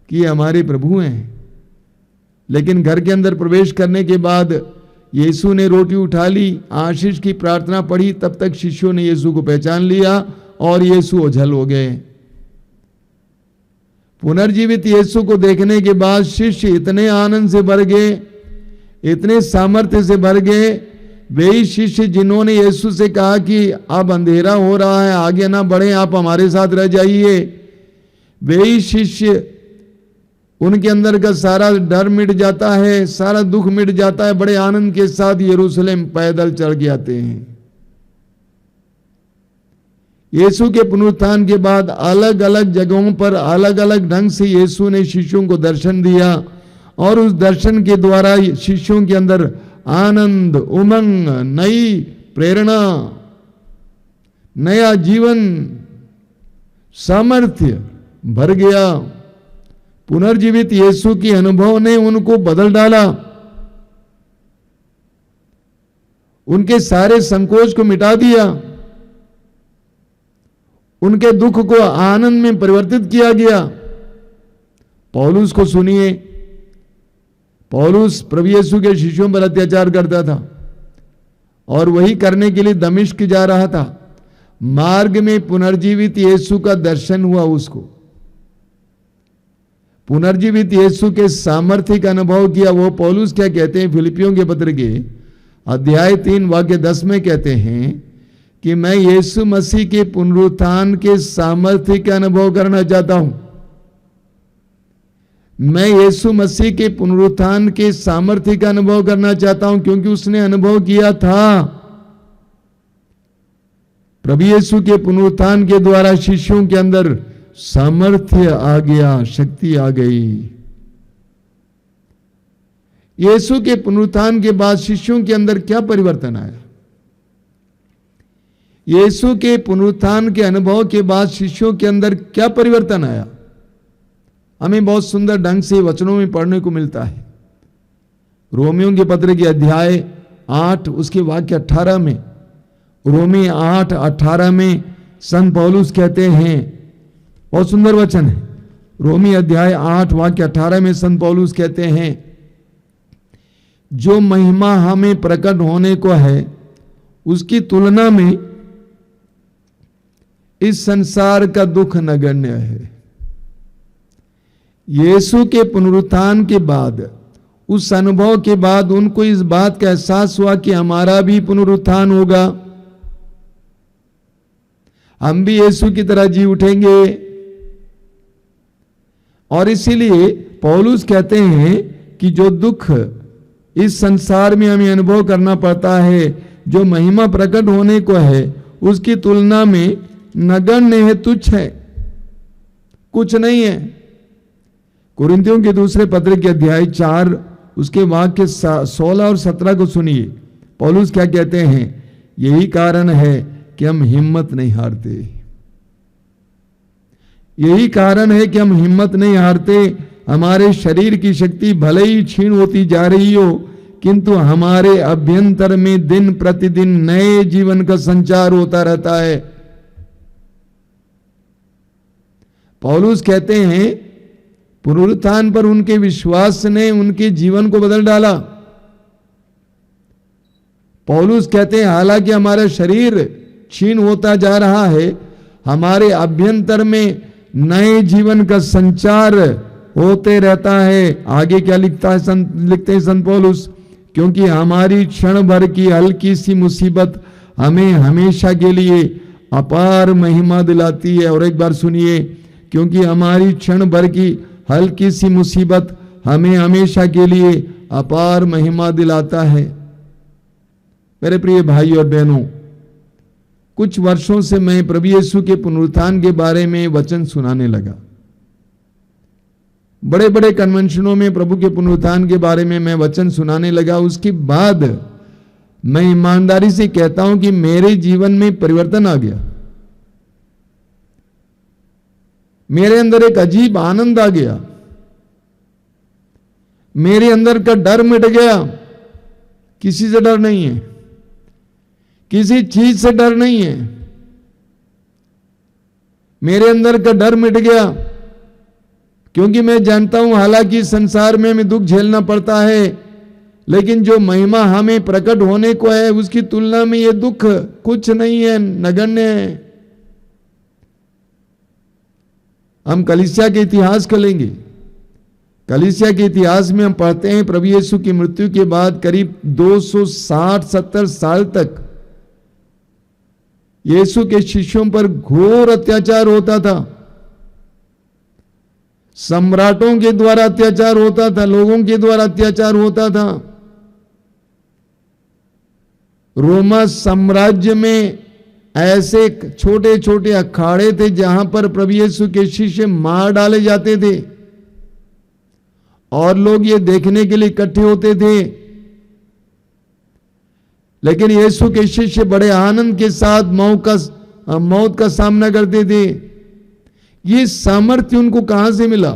कि ये हमारे प्रभु हैं। लेकिन घर के अंदर प्रवेश करने के बाद यीशु ने रोटी उठा ली, आशीष की प्रार्थना पढ़ी, तब तक शिष्यों ने यीशु को पहचान लिया और यीशु ओझल हो गए। पुनर्जीवित यीशु को देखने के बाद शिष्य इतने आनंद से भर गए, इतने सामर्थ्य से भर गए। वे ही शिष्य जिन्होंने यीशु से कहा कि अब अंधेरा हो रहा है, आगे ना बढ़े, आप हमारे साथ रह जाइए, वे ही शिष्य, उनके अंदर का सारा डर मिट जाता है, सारा दुख मिट जाता है, बड़े आनंद के साथ यरूशलेम पैदल चढ़ के आते हैं। यीशु के पुनरुत्थान के बाद अलग अलग जगहों पर अलग अलग ढंग से यीशु ने शिष्यों को दर्शन दिया, और उस दर्शन के द्वारा शिष्यों के अंदर आनंद, उमंग, नई प्रेरणा, नया जीवन, सामर्थ्य भर गया। पुनर्जीवित यीशु के अनुभव ने उनको बदल डाला, उनके सारे संकोच को मिटा दिया, उनके दुख को आनंद में परिवर्तित किया गया। पौलुस को सुनिए, पौलुस प्रभु यीशु के शिष्यों पर अत्याचार करता था और वही करने के लिए दमिश्क जा रहा था। मार्ग में पुनर्जीवित यीशु का दर्शन हुआ उसको, पुनर्जीवित यीशु के सामर्थ्य का अनुभव किया। वो पौलुस क्या कहते हैं, फिलिपियों के पत्र के अध्याय 3 वाक्य 10 में कहते हैं कि मैं यीशु मसीह के पुनरुत्थान के सामर्थ्य का अनुभव करना चाहता हूं। मैं यीशु मसीह के पुनरुत्थान के सामर्थ्य का अनुभव करना चाहता हूं, क्योंकि उसने अनुभव किया था। प्रभु यीशु के पुनरुत्थान के द्वारा शिष्यों के अंदर सामर्थ्य आ गया, शक्ति आ गई। यीशु के पुनरुत्थान के बाद शिष्यों के अंदर क्या परिवर्तन आया? यीशु के पुनरुत्थान के अनुभव के बाद शिष्यों के अंदर क्या परिवर्तन आया? हमें बहुत सुंदर ढंग से वचनों में पढ़ने को मिलता है। रोमियों के पत्र के अध्याय 8 उसके वाक्य 18 में, रोमी 8:18 में संत पौलुस कहते हैं, बहुत सुंदर वचन है। रोमी अध्याय 8 वाक्य 18 में संत पौलुस कहते हैं, जो महिमा हमें प्रकट होने को है उसकी तुलना में इस संसार का दुख नगण्य है। यीशु के पुनरुत्थान के बाद, उस अनुभव के बाद उनको इस बात का एहसास हुआ कि हमारा भी पुनरुत्थान होगा, हम भी यीशु की तरह जी उठेंगे। और इसीलिए पौलुस कहते हैं कि जो दुख इस संसार में हमें अनुभव करना पड़ता है, जो महिमा प्रकट होने को है, उसकी तुलना में नगण्य है, तुच्छ है, कुछ नहीं है। कुरिन्थियों के दूसरे पत्र के अध्याय 4 उसके वाक्य 16 और 17 को सुनिए। पौलुस क्या कहते हैं? यही कारण है कि हम हिम्मत नहीं हारते। यही कारण है कि हम हिम्मत नहीं हारते। हमारे शरीर की शक्ति भले ही क्षीण होती जा रही हो, किंतु हमारे अभ्यंतर में दिन प्रतिदिन नए जीवन का संचार होता रहता है। पौलुस कहते हैं पुनरुत्थान पर उनके विश्वास ने उनके जीवन को बदल डाला। पौलुस कहते हैं हालांकि हमारा शरीर क्षीण होता जा रहा है, हमारे अभ्यंतर में नए जीवन का संचार होते रहता है। आगे क्या लिखते हैं संत पौलुस? क्योंकि हमारी क्षण भर की हल्की सी मुसीबत हमें हमेशा के लिए अपार महिमा दिलाती है। और एक बार सुनिए, क्योंकि हमारी क्षण भर की हल्की सी मुसीबत हमें हमेशा के लिए अपार महिमा दिलाता है। मेरे प्रिय भाई और बहनों, कुछ वर्षों से मैं प्रभु यीशु के पुनरुत्थान के बारे में वचन सुनाने लगा। बड़े बड़े कन्वेंशनों में प्रभु के पुनरुत्थान के बारे में मैं वचन सुनाने लगा। उसके बाद मैं ईमानदारी से कहता हूं कि मेरे जीवन में परिवर्तन आ गया। मेरे अंदर एक अजीब आनंद आ गया। मेरे अंदर का डर मिट गया। किसी से डर नहीं है, किसी चीज से डर नहीं है। मेरे अंदर का डर मिट गया, क्योंकि मैं जानता हूं हालांकि संसार में हमें दुख झेलना पड़ता है, लेकिन जो महिमा हमें प्रकट होने को है उसकी तुलना में ये दुख कुछ नहीं है, नगण्य है। हम कलीसिया के इतिहास को लेंगे। कलीसिया के इतिहास में हम पढ़ते हैं प्रभु यीशु की मृत्यु के बाद करीब 260-70 साल तक यीशु के शिष्यों पर घोर अत्याचार होता था। सम्राटों के द्वारा अत्याचार होता था, लोगों के द्वारा अत्याचार होता था। रोमा साम्राज्य में ऐसे छोटे छोटे अखाड़े थे जहां पर प्रभु यीशु के शिष्य मार डाले जाते थे और लोग ये देखने के लिए इकट्ठे होते थे। लेकिन यीशु के शिष्य बड़े आनंद के साथ मौत का सामना करते थे। ये सामर्थ्य उनको कहां से मिला?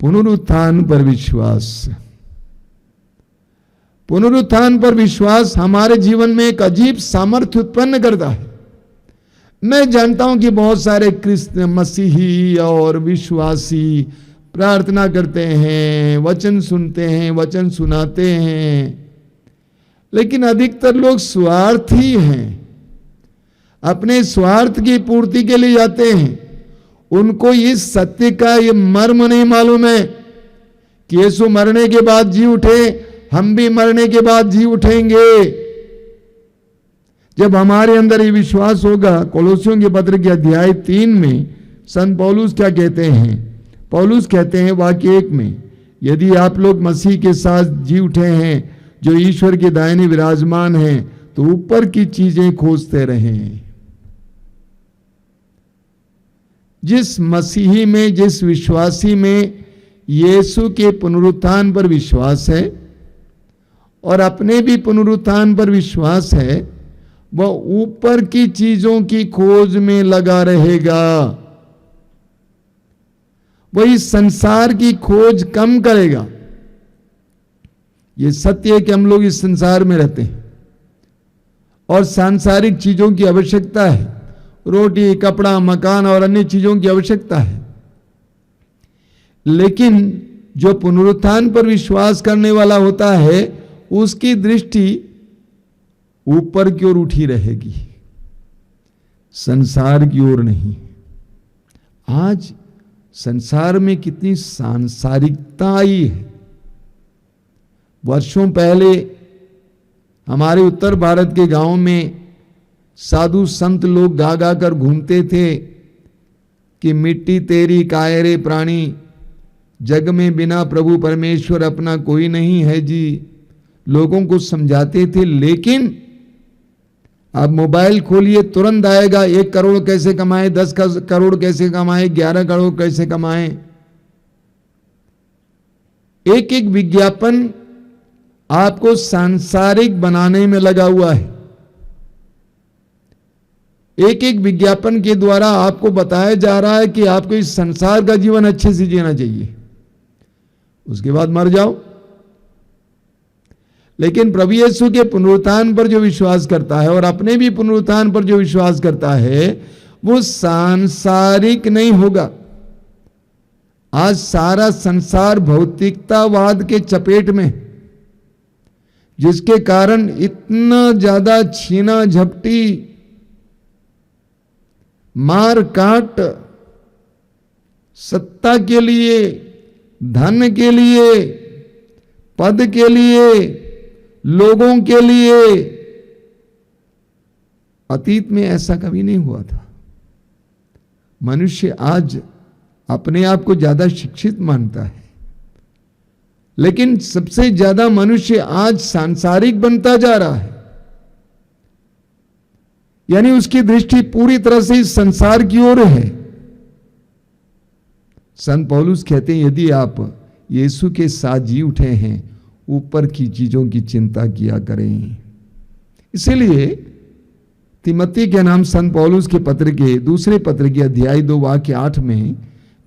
पुनरुत्थान पर विश्वास। पुनरुत्थान पर विश्वास हमारे जीवन में एक अजीब सामर्थ्य उत्पन्न करता है। मैं जानता हूं कि बहुत सारे क्रिश्चियन, मसीही और विश्वासी प्रार्थना करते हैं, वचन सुनते हैं, वचन सुनाते हैं, लेकिन अधिकतर लोग स्वार्थी हैं। अपने स्वार्थ की पूर्ति के लिए जाते हैं। उनको इस सत्य का ये मर्म नहीं मालूम है कि यीशु मरने के बाद जी उठे, हम भी मरने के बाद जी उठेंगे। जब हमारे अंदर ये विश्वास होगा, कोलोसियों के पत्र के अध्याय 3 में संत पौलुस क्या कहते हैं? पौलुस कहते हैं वाक्य 1 में, यदि आप लोग मसीह के साथ जी उठे हैं जो ईश्वर के दाहिने विराजमान हैं, तो ऊपर की चीजें खोजते रहें। जिस मसीही में, जिस विश्वासी में यीशु के पुनरुत्थान पर विश्वास है और अपने भी पुनरुत्थान पर विश्वास है, वह ऊपर की चीजों की खोज में लगा रहेगा। वह इस संसार की खोज कम करेगा। यह सत्य है कि हम लोग इस संसार में रहते हैं और सांसारिक चीजों की आवश्यकता है। रोटी, कपड़ा, मकान और अन्य चीजों की आवश्यकता है। लेकिन जो पुनरुत्थान पर विश्वास करने वाला होता है, उसकी दृष्टि ऊपर की ओर उठी रहेगी, संसार की ओर नहीं। आज संसार में कितनी सांसारिकता आई है। वर्षों पहले हमारे उत्तर भारत के गांव में साधु संत लोग गा गा कर घूमते थे कि मिट्टी तेरी काहे रे प्राणी, जग में बिना प्रभु परमेश्वर अपना कोई नहीं है जी। लोगों को समझाते थे, लेकिन आप मोबाइल खोलिए तुरंत आएगा 1 करोड़ कैसे कमाए, 10 करोड़ कैसे कमाए, 11 करोड़ कैसे कमाए। एक एक विज्ञापन आपको सांसारिक बनाने में लगा हुआ है। एक एक विज्ञापन के द्वारा आपको बताया जा रहा है कि आपको इस संसार का जीवन अच्छे से जीना चाहिए, उसके बाद मर जाओ। लेकिन प्रभु यीशु के पुनरुत्थान पर जो विश्वास करता है और अपने भी पुनरुत्थान पर जो विश्वास करता है, वो सांसारिक नहीं होगा। आज सारा संसार भौतिकतावाद के चपेट में, जिसके कारण इतना ज्यादा छीना झपटी, मार काट, सत्ता के लिए, धन के लिए, पद के लिए, लोगों के लिए। अतीत में ऐसा कभी नहीं हुआ था। मनुष्य आज अपने आप को ज्यादा शिक्षित मानता है, लेकिन सबसे ज्यादा मनुष्य आज सांसारिक बनता जा रहा है। यानी उसकी दृष्टि पूरी तरह से इस संसार की ओर है। संत पौलुस कहते हैं, यदि आप यीशु के साथ जी उठे हैं, ऊपर की चीजों की चिंता किया करें। इसीलिए तिमोथी के नाम संत पौलुस के पत्र के दूसरे पत्र के अध्याय 2 वाक्य 8 में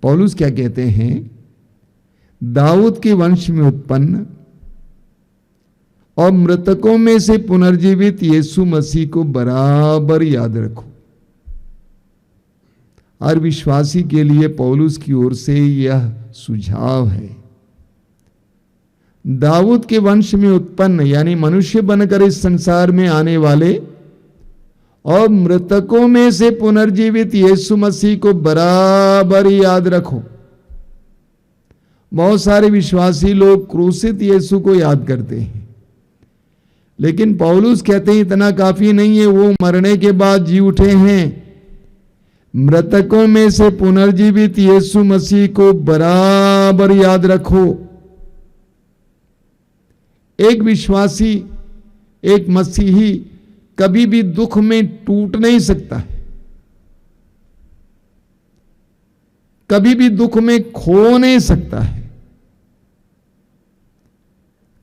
पौलुस क्या कहते हैं, दाऊद के वंश में उत्पन्न और मृतकों में से पुनर्जीवित यीशु मसीह को बराबर याद रखो। हर विश्वासी के लिए पौलुस की ओर से यह सुझाव है। दाऊद के वंश में उत्पन्न यानी मनुष्य बनकर इस संसार में आने वाले और मृतकों में से पुनर्जीवित यीशु मसीह को बराबर याद रखो। बहुत सारे विश्वासी लोग क्रूसित यीशु को याद करते हैं, लेकिन पौलुस कहते हैं इतना काफी नहीं है, वो मरने के बाद जी उठे हैं। मृतकों में से पुनर्जीवित यीशु मसीह को बराबर याद रखो। एक विश्वासी, एक मसीही कभी भी दुख में टूट नहीं सकता है, कभी भी दुख में खो नहीं सकता है,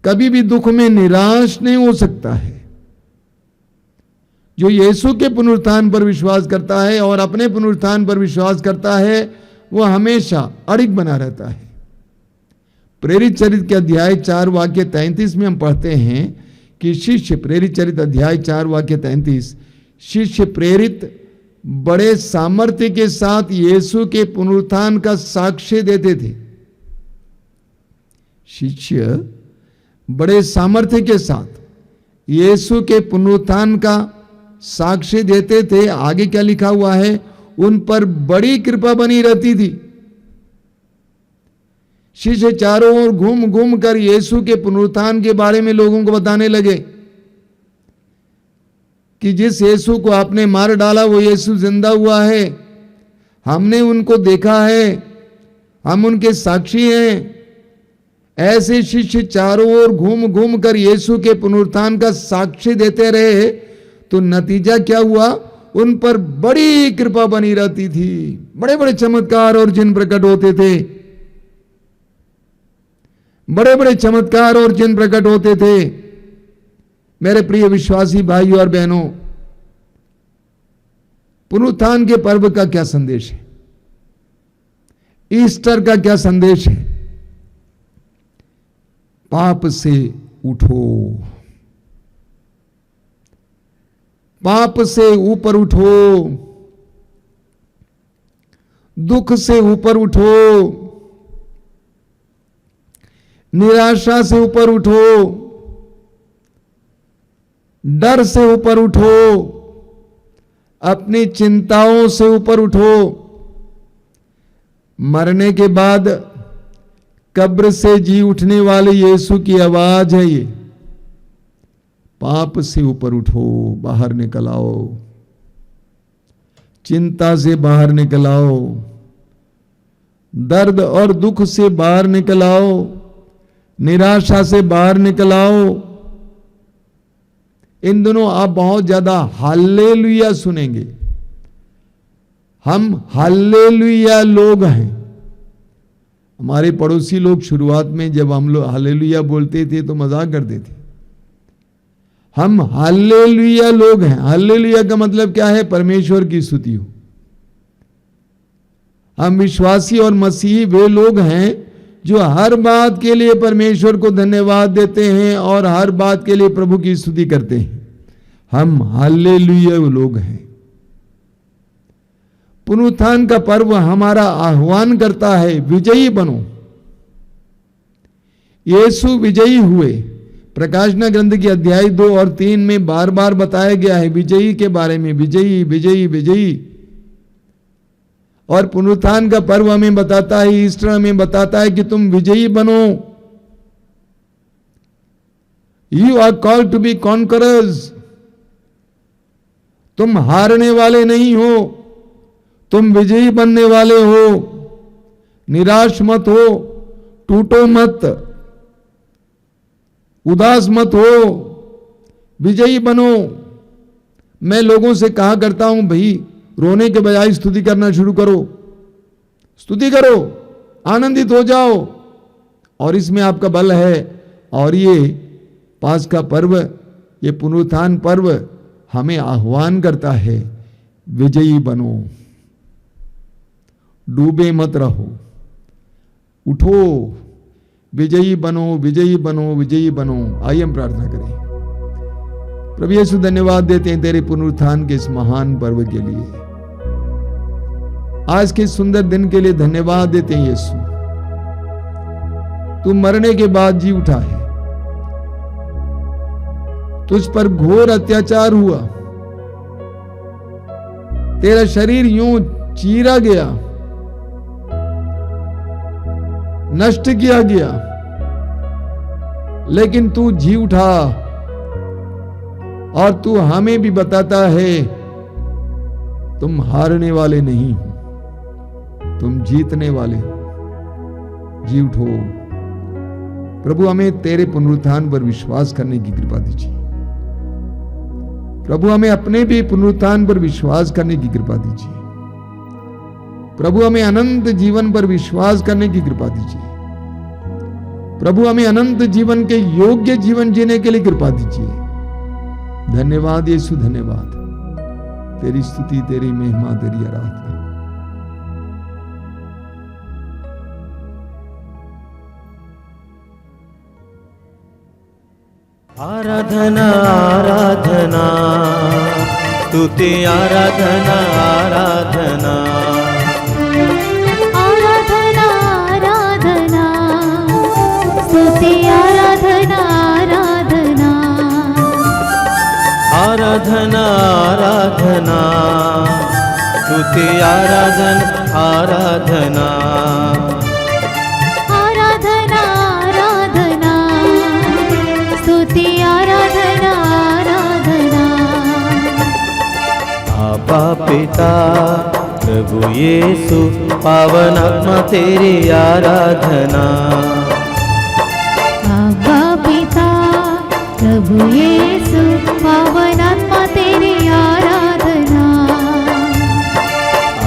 कभी भी दुख में निराश नहीं हो सकता है। जो यीशु के पुनरुत्थान पर विश्वास करता है और अपने पुनरुत्थान पर विश्वास करता है, वह हमेशा अडिग बना रहता है। प्रेरित चरित्र के अध्याय 4 वाक्य 33 में हम पढ़ते हैं कि शिष्य, प्रेरित चरित्र अध्याय 4 वाक्य 33, शिष्य प्रेरित बड़े सामर्थ्य के साथ यीशु के पुनरुत्थान का साक्ष्य देते थे। शिष्य बड़े सामर्थ्य के साथ यीशु के पुनरुत्थान का साक्ष्य देते थे। आगे क्या लिखा हुआ है, उन पर बड़ी कृपा बनी रहती थी। शिष्य चारों ओर घूम घूम कर यीशु के पुनरुत्थान के बारे में लोगों को बताने लगे कि जिस यीशु को आपने मार डाला वो यीशु जिंदा हुआ है, हमने उनको देखा है, हम उनके साक्षी हैं। ऐसे शिष्य चारों ओर घूम घूम कर यीशु के पुनरुत्थान का साक्ष्य देते रहे, तो नतीजा क्या हुआ, उन पर बड़ी कृपा बनी रहती थी। बड़े बड़े चमत्कार और चिन्ह प्रकट होते थे, बड़े बड़े चमत्कार और चिन्ह प्रकट होते थे। मेरे प्रिय विश्वासी भाइयों और बहनों, पुनरुत्थान के पर्व का क्या संदेश है, ईस्टर का क्या संदेश है? पाप से उठो, पाप से ऊपर उठो, दुख से ऊपर उठो, निराशा से ऊपर उठो, डर से ऊपर उठो, अपनी चिंताओं से ऊपर उठो। मरने के बाद कब्र से जी उठने वाले यीशु की आवाज है ये। पाप से ऊपर उठो, बाहर निकल आओ, चिंता से बाहर निकल आओ, दर्द और दुख से बाहर निकल आओ, निराशा से बाहर निकल आओ। इन दिनों आप बहुत ज्यादा हालेलुया सुनेंगे। हम हालेलुया लोग हैं। हमारे पड़ोसी लोग शुरुआत में जब हम लोग हालेलुया बोलते थे तो मजाक करते थे। हम हालेलुया लोग हैं। हालेलुया का मतलब क्या है? परमेश्वर की स्तुति हो। हम विश्वासी और मसीही वे लोग हैं जो हर बात के लिए परमेश्वर को धन्यवाद देते हैं और हर बात के लिए प्रभु की स्तुति करते हैं। हम हालेलुया लोग हैं। पुनरुत्थान का पर्व हमारा आह्वान करता है, विजयी बनो। यीशु विजयी हुए। प्रकाशना ग्रंथ की अध्याय 2 और 3 में बार बार बताया गया है विजयी के बारे में, विजयी विजयी विजयी। और पुनरुत्थान का पर्व हमें बताता है, ईस्टर हमें बताता है कि तुम विजयी बनो। You are called to be conquerors. तुम हारने वाले नहीं हो, तुम विजयी बनने वाले हो। निराश मत हो, टूटो मत, उदास मत हो, विजयी बनो। मैं लोगों से कहा करता हूं, भाई रोने के बजाय स्तुति करना शुरू करो, स्तुति करो, आनंदित हो जाओ, और इसमें आपका बल है। और ये पास्का पर्व, ये पुनरुत्थान पर्व हमें आह्वान करता है, विजयी बनो, डूबे मत रहो, उठो, विजयी बनो, विजयी बनो, विजयी बनो। आइए हम प्रार्थना करें। प्रभु यीशु धन्यवाद देते हैं तेरे पुनरुत्थान के इस महान पर्व के लिए, आज के सुंदर दिन के लिए धन्यवाद देते हैं यीशु। तू मरने के बाद जी उठा है, तुझ पर घोर अत्याचार हुआ, तेरा शरीर यूं चीरा गया, नष्ट किया गया, लेकिन तू जी उठा। और तू हमें भी बताता है तुम हारने वाले नहीं हो, तुम जीतने वाले हो। जी उठो। प्रभु हमें तेरे पुनरुत्थान पर विश्वास करने की कृपा दीजिए। प्रभु हमें अपने भी पुनरुत्थान पर विश्वास करने की कृपा दीजिए। प्रभु हमें अनंत जीवन पर विश्वास करने की कृपा दीजिए। प्रभु हमें अनंत जीवन के योग्य जीवन जीने के लिए कृपा दीजिए। धन्यवाद यीशु, धन्यवाद। तेरी स्तुति, तेरी महिमा, तेरी आराधना। आराधना आराधना, स्तुति आराधना आराधना, आराधना आराधना, स्तुति आराधना आराधना, आराधना आराधना, स्तुति आराधना आराधना, आराधना आराधना, स्तुति आराधना आराधना। आबा पिता प्रभु यीशु, पावन आत्मा तेरी आराधना। आबा पिता प्रभु यीशु, पावन आत्मा तेरी आराधना।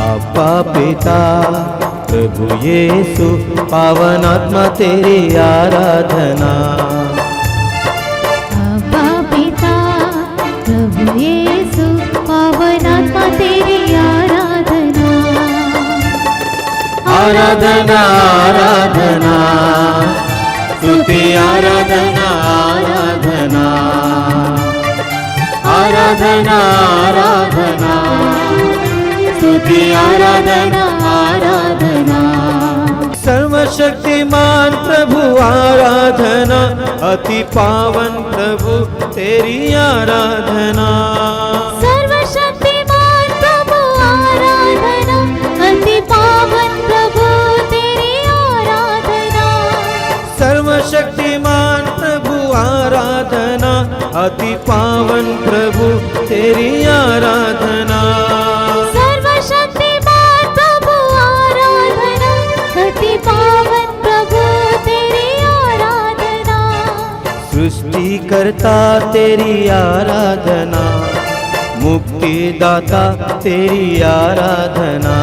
आबा पिता प्रभु यीशु, पावन आत्मा तेरी आराधना। आबा पिता प्रभु यीशु, पावन आत्मा तेरी आराधना। आराधना आराधना, स्तुति आराधना आराधना, आराधना आराधना, स्तुति आराधना आराधना। सर्व सर्वशक्तिमान प्रभु आराधना, अति पावन प्रभु तेरी आराधना। सर्वशक्तिमान प्रभु आराधना, अति पावन प्रभु तेरी आराधना। सर्वशक्तिमान प्रभु आराधना, अति पावन प्रभु तेरी आराधना। सर्वशक्तिमान प्रभु आराधना, अति पावन प्रभु तेरी आराधना। सृष्टिकर्ता तेरी आराधना, मुक्तिदाता तेरी आराधना।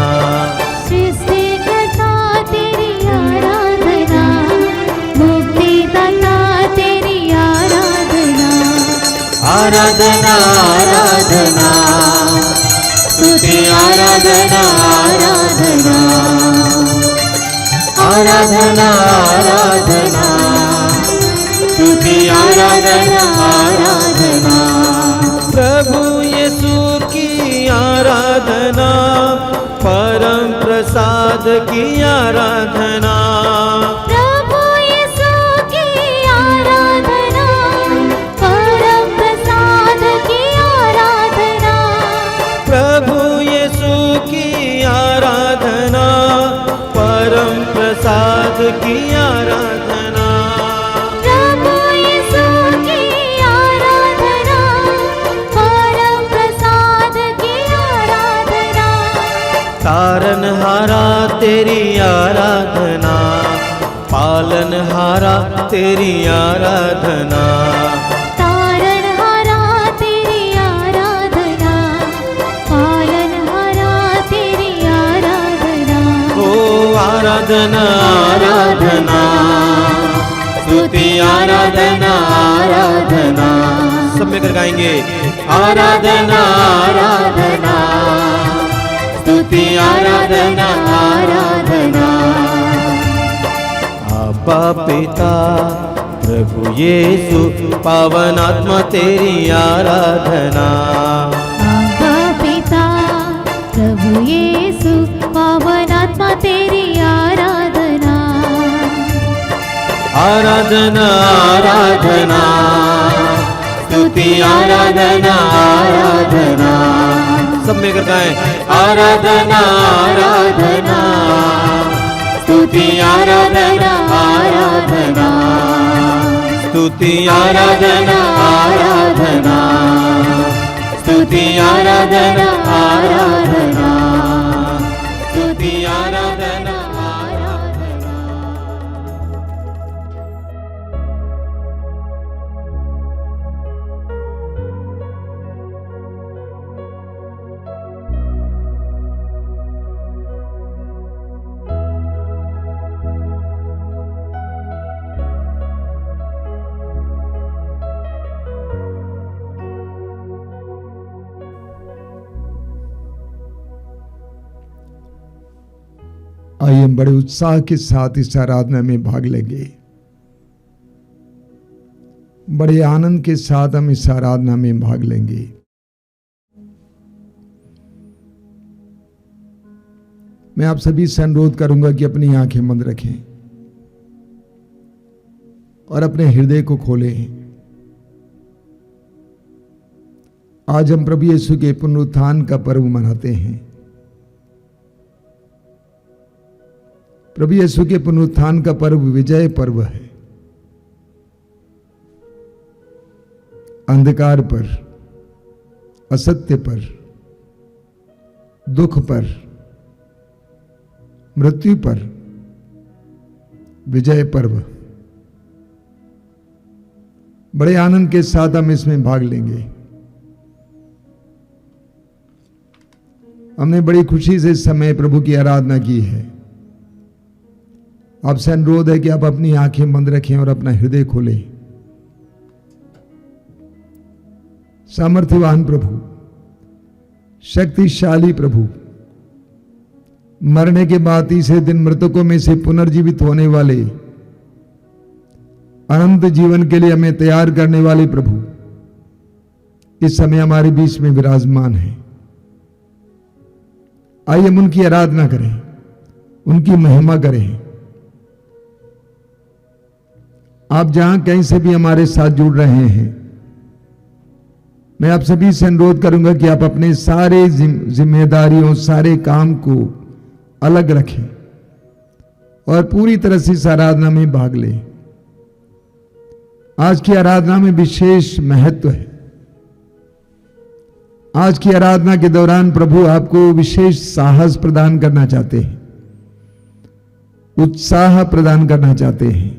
सृष्टिकर्ता तेरी आराधना, मुक्तिदाता तेरी आराधना। आराधना आराधना, स्तुति आराधना आराधना। आराधना आराधना, स्तुति आराधना आराधना। प्रभु यीशु की आराधना, परम प्रसाद की आराधना। प्रभु यीशु की आराधना, परम प्रसाद की आराधना। प्रभु यीशु की आराधना, परम प्रसाद की आराधना। प्रभु यीशु की आराधना, परम प्रसाद की आराधना। तारनहारा तेरी आराधना, पालनहारा तेरी आराधना। तारणहारा तेरी आराधना, पालनहारा तेरी आराधना। ओ आराधना आराधना, स्तुति आराधना आराधना। सब मिलकर गाएंगे। आराधना आराधना, स्तुति आराधना आराधना। आबा पिता प्रभु यीशु, पावन आत्मा तेरी आराधना। आबा पिता प्रभु यीशु, पावन आत्मा तेरी आराधना। आराधना आराधना, स्तुति आराधना आराधना। सब मिलकर गाएं। आराधना आराधना, स्तुति आराधना आराधना। स्तुति आराधना आराधना, स्तुति आराधना आराधना। स्तुति आराधना आराधना। आइए हम बड़े उत्साह के साथ इस आराधना में भाग लेंगे। बड़े आनंद के साथ हम इस आराधना में भाग लेंगे। मैं आप सभी से अनुरोध करूंगा कि अपनी आंखें बंद रखें और अपने हृदय को खोलें। आज हम प्रभु यीशु के पुनरुत्थान का पर्व मनाते हैं। प्रभु यीशु के पुनरुत्थान का पर्व विजय पर्व है। अंधकार पर, असत्य पर, दुख पर, मृत्यु पर विजय पर्व। बड़े आनंद के साथ हम इसमें भाग लेंगे। हमने बड़ी खुशी से इस समय प्रभु की आराधना की है। आपसे अनुरोध है कि आप अपनी आंखें बंद रखें और अपना हृदय खोलें। सामर्थ्यवान प्रभु, शक्तिशाली प्रभु, मरने के बाद तीसरे दिन मृतकों में से पुनर्जीवित होने वाले, अनंत जीवन के लिए हमें तैयार करने वाले प्रभु इस समय हमारे बीच में विराजमान है। आइए हम उनकी आराधना करें, उनकी महिमा करें, आप जहां कहीं से भी हमारे साथ जुड़ रहे हैं, मैं आप सभी से अनुरोध करूंगा कि आप अपने सारे जिम्मेदारियों, सारे काम को अलग रखें और पूरी तरह से इस आराधना में भाग लें। आज की आराधना में विशेष महत्व है। आज की आराधना के दौरान प्रभु आपको विशेष साहस प्रदान करना चाहते हैं, उत्साह प्रदान करना चाहते हैं।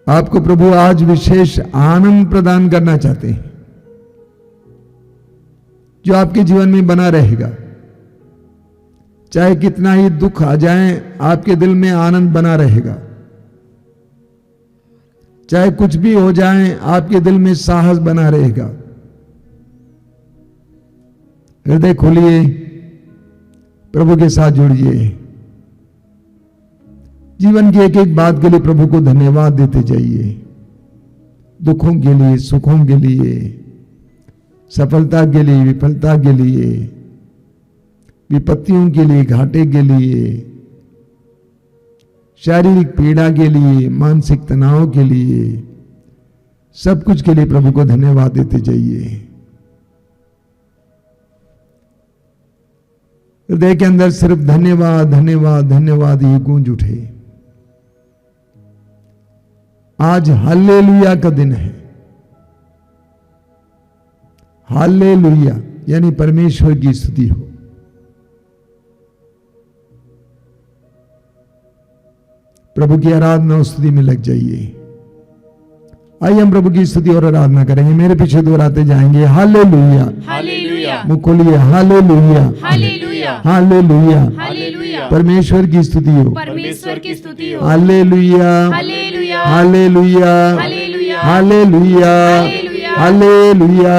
आपको प्रभु आज विशेष आनंद प्रदान करना चाहते हैं, जो आपके जीवन में बना रहेगा। चाहे कितना ही दुख आ जाए, आपके दिल में आनंद बना रहेगा। चाहे कुछ भी हो जाए, आपके दिल में साहस बना रहेगा। हृदय खोलिए, प्रभु के साथ जुड़िए। जीवन की एक एक बात के लिए प्रभु को धन्यवाद देते जाइए। दुखों के लिए, सुखों के लिए, सफलता के लिए, विफलता के लिए, विपत्तियों के लिए, घाटे के लिए, शारीरिक पीड़ा के लिए, मानसिक तनाव के लिए, सब कुछ के लिए प्रभु को धन्यवाद देते जाइए। हृदय के अंदर सिर्फ धन्यवाद धन्यवाद धन्यवाद ही गूंज उठे। आज हालेलुया का दिन है। हालेलुया यानी परमेश्वर की स्तुति हो। प्रभु की आराधना और स्तुति में लग जाइए। आइए हम प्रभु की स्तुति और आराधना करेंगे। मेरे पीछे दोहराते जाएंगे। हालेलुया, हालेलुया, मुख खोलिए। Hallelujah, hallelujah, hallelujah, hallelujah. परमेश्वर की स्तुति हो। परमेश्वर की स्तुति हो। Hallelujah, hallelujah, hallelujah, hallelujah, hallelujah, hallelujah, hallelujah,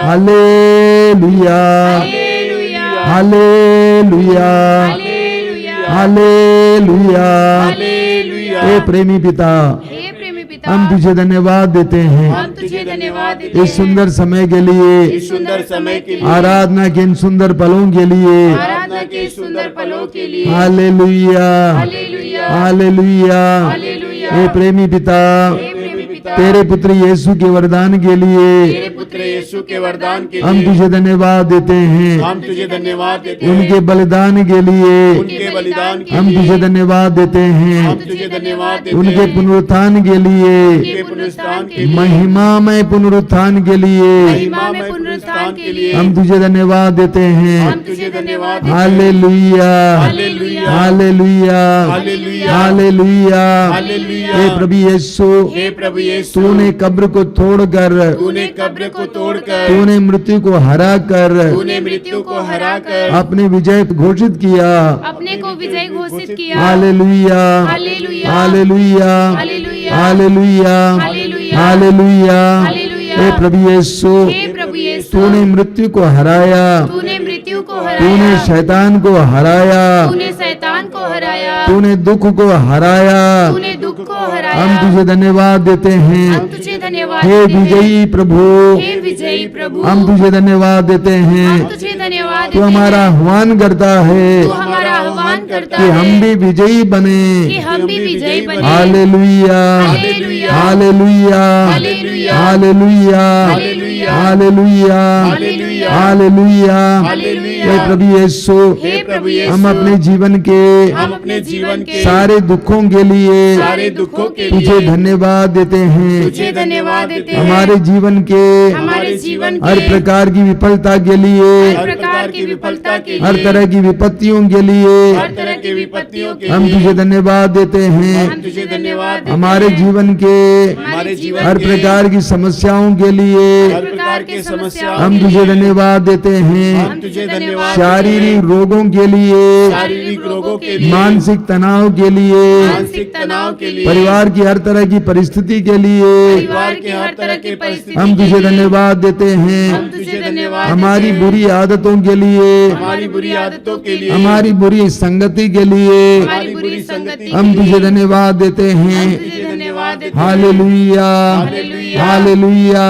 hallelujah, hallelujah, hallelujah, hallelujah, hallelujah, hallelujah. Hallelujah. हे प्रेमी पिता, हे प्रेमी पिता, हम तुझे धन्यवाद देते हैं हम तुझे धन्यवाद देते हैं इस सुंदर समय के लिए, इस सुंदर समय के लिए, आराधना के इन सुंदर पलों के लिए। आराधना के सुंदर पलों के लिए। Hallelujah, hallelujah, hallelujah. हालेलुया। हे प्रेमी पिता, हे प्रेमी पिता, तेरे पुत्र यीशु के वरदान के लिए तेरे पुत्र यीशु के वरदान के हम लिए तुझे धन्यवाद देते हैं। हम तुझे धन्यवाद देते हैं उनके बलिदान के लिए उनके बलिदान के हम लिए। तुझे धन्यवाद देते हैं। हम तुझे धन्यवाद देते उनके हैं पुनरुत्थान के लिए, उनके पुनरुत्थान के लिए, महिमामय पुनरुत्थान के लिए महिमा में पुनरुत्थान के लिए हम तुझे धन्यवाद देते हैं। हम तुझे धन्यवाद देते हैं। Hallelujah, hallelujah, hallelujah, hallelujah, hallelujah. Hallelujah. हे प्रभु यीशु, हे प्रभु यीशु, तूने कब्र को तोड़कर, तूने कब्र को तोड़कर, तूने मृत्यु को हरा कर तूने मृत्यु को हराकर अपने विजय घोषित किया। अपने को विजय घोषित किया। Hallelujah, hallelujah, hallelujah, hallelujah, hallelujah, hallelujah, hallelujah. Hallelujah. हे प्रभु यीशु, हे प्रभु यीशु, तूने मृत्यु को हराया, तूने मृत्यु को तूने हराया, शैतान को हराया, तूने शैतान को हराया, तूने दुख को हराया। तूने दुख को हराया। हम तुझे धन्यवाद देते हम हैं। तुझे धन्यवाद हे देते हैं। विजयी प्रभु, हे विजयी प्रभु, हम तुझे धन्यवाद देते हम हैं। तुझे धन्यवाद तू देते हमारा हैं। आह्वान करता है तू हमारा आह्वान करता कि है हम भी विजयी बने। कि हम भी विजयी बने। Hallelujah, hallelujah, hallelujah, hallelujah, hallelujah, hallelujah, hallelujah, hallelujah, hallelujah. Hallelujah. हे प्रभु यीशु, हे प्रभु यीशु, हम अपने जीवन के हम अपने जीवन के सारे दुखों के लिए सारे दुखों के तुझे लिए धन्यवाद देते हैं। तुझे धन्यवाद देते हैं। हमारे जीवन के हमारे जीवन हर के प्रकार की विफलता के लिए, हर प्रकार की विफलता के लिए, हर तरह की विपत्तियों के लिए हर तरह की विपत्तियों के हम लिए तुझे धन्यवाद देते हैं। हम तुझे धन्यवाद देते हमारे हैं। जीवन के हमारे जीवन हर के प्रकार की समस्याओं के लिए हर प्रकार के समस्याओं हम के तुझे लिए धन्यवाद देते हम हैं। तुझे धन्यवाद शारीरिक रोगों के लिए, शारीरिक रोगों के लिए, मानसिक तनाव के लिए, मानसिक तनाव के लिए, परिवार की हर तरह की परिस्थिति के लिए परिवार के हर तरह की परिस्थिति हम के तुझे लिए धन्यवाद देते हम हैं। तुझे धन्यवाद हमारी देते हैं। बुरी आदतों के लिए, हमारी बुरी आदतों के लिए, हमारी बुरी संगति के लिए हमारी बुरी संगति हम के तुझे लिए धन्यवाद देते हम हैं। तुझे धन्यवाद देते हैं। Hallelujah, hallelujah, hallelujah,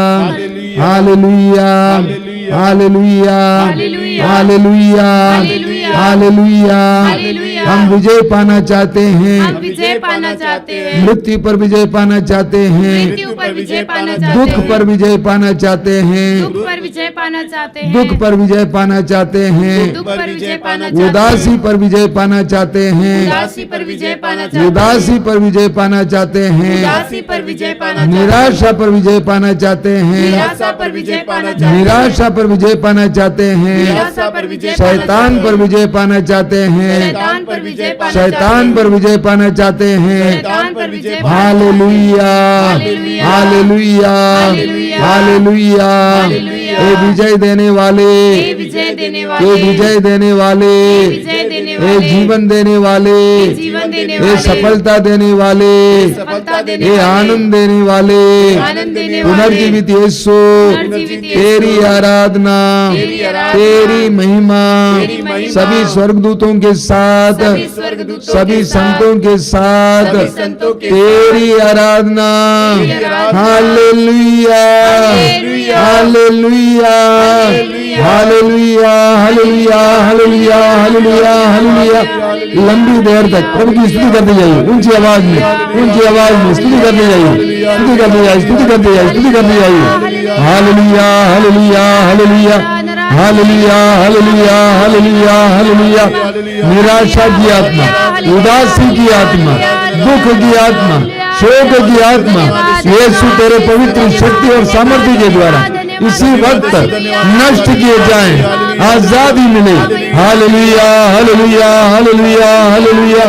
hallelujah, hallelujah, hallelujah, hallelujah, hallelujah, hallelujah. Hallelujah. Hallelujah. Hallelujah. हम विजय पाना चाहते हम हैं, विजय पाना चाहते हैं, मृत्यु पर विजय पाना चाहते हैं, मृत्यु पर विजय पाना चाहते दुख हैं, पर विजय पाना चाहते हैं, दुख पर विजय पाना चाहते हैं, दुख पर विजय पाना चाहते हैं, दुख पर विजय पाना चाहते हैं, उदासी पर विजय पाना चाहते हैं, उदासी पर विजय पाना चाहते हैं, उदासी पर विजय पाना चाहते हैं, उदासी पर विजय पाना चाहते हैं, निराशा पर विजय पाना चाहते हैं, निराशा पर विजय पाना चाहते हैं, निराशा पर विजय पाना चाहते हैं, निराशा पर विजय पाना शैतान चाहते पर हैं, विजय पाना चाहते हैं, शैतान पर विजय पाना शैतान पर विजय पाना चाहते हैं। शैतान पर विजय पाना hallelujah, hallelujah, hallelujah, hallelujah, hallelujah. Hallelujah. ए विजय देने वाले, हे विजय देने ए वाले, विजय देने वाले, विजय देने ए वाले, जीवन देने वाले, जीवन देने ए वाले, सफलता देने वाले, सफलता देने ए वाले, आनंद देने वाले, आनंद देने वाले, पुनर्जीवित यीशु, पुनर्जीवित यीशु, तेरी आराधना, तेरी आराधना, तेरी महिमा, तेरी महिमा, सभी स्वर्गदूतों के साथ, सभी स्वर्गदूतों सभी के साथ, संतों के साथ, सभी संतों के तेरी आराधना। तेरी आराधना, hallelujah, hallelujah, hallelujah, hallelujah, hallelujah, hallelujah, hallelujah, hallelujah. लंबी देर तक प्रभु की स्तुति करते जाइए, ऊंची आवाज में, ऊंची आवाज में स्तुति करते जाइए, स्तुति करते जाइए, स्तुति करते जाइए, स्तुति करते जाइए। Hallelujah, hallelujah, hallelujah, hallelujah, hallelujah, hallelujah, hallelujah. निराशा की आत्मा, उदासी की आत्मा, दुख की आत्मा, शोक की आत्मा, यीशु तेरे पवित्र शक्ति और सामर्थ्य के द्वारा इसी वक्त नष्ट किए जाएं, आजादी मिले। Hallelujah, hallelujah, hallelujah, hallelujah,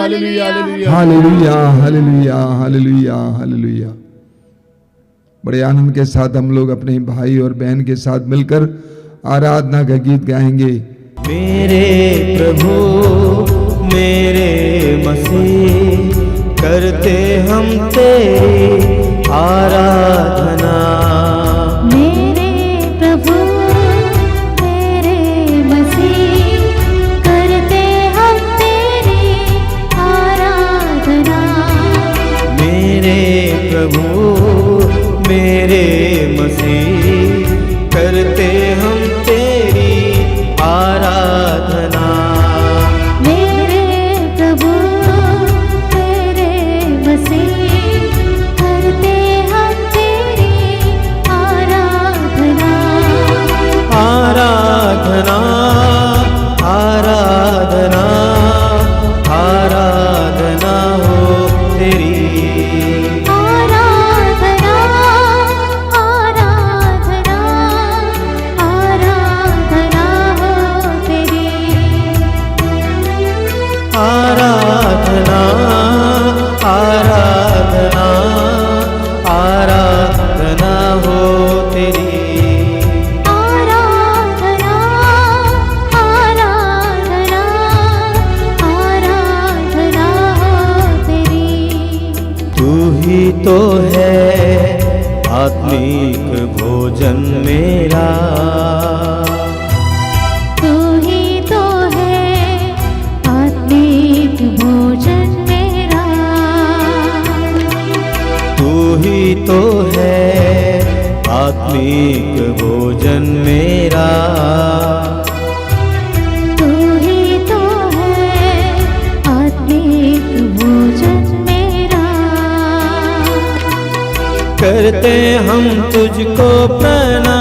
hallelujah, hallelujah, hallelujah, hallelujah. बड़े आनंद के साथ हम लोग अपने भाई और बहन के साथ मिलकर आराधना का गीत गाएंगे। मेरे प्रभु मेरे मसीह करते हम तेरी आराधना। मेरे प्रभु मेरे मसीह करते हम तेरी आराधना। मेरे प्रभु मेरे मसीह करते हम तेरी आराधना। मेरे प्रभु मेरे मसीह करते हम तेरी आराधना। आराधना, आराधना, आराधना हो तेरी। आराधना, आराधना, आराधना हो तेरी। आराधना, आराधना, आराधना हो तेरी। आराधना, आराधना, आराधना हो तेरी। तू ही तो है आत्मिक भोजन मेरा। तू ही तो है आत्मिक भोजन मेरा। तू ही तो है आत्मिक भोजन मेरा। तू ही तो है आत्मिक भोजन मेरा। करते हम तुझको प्रणाम।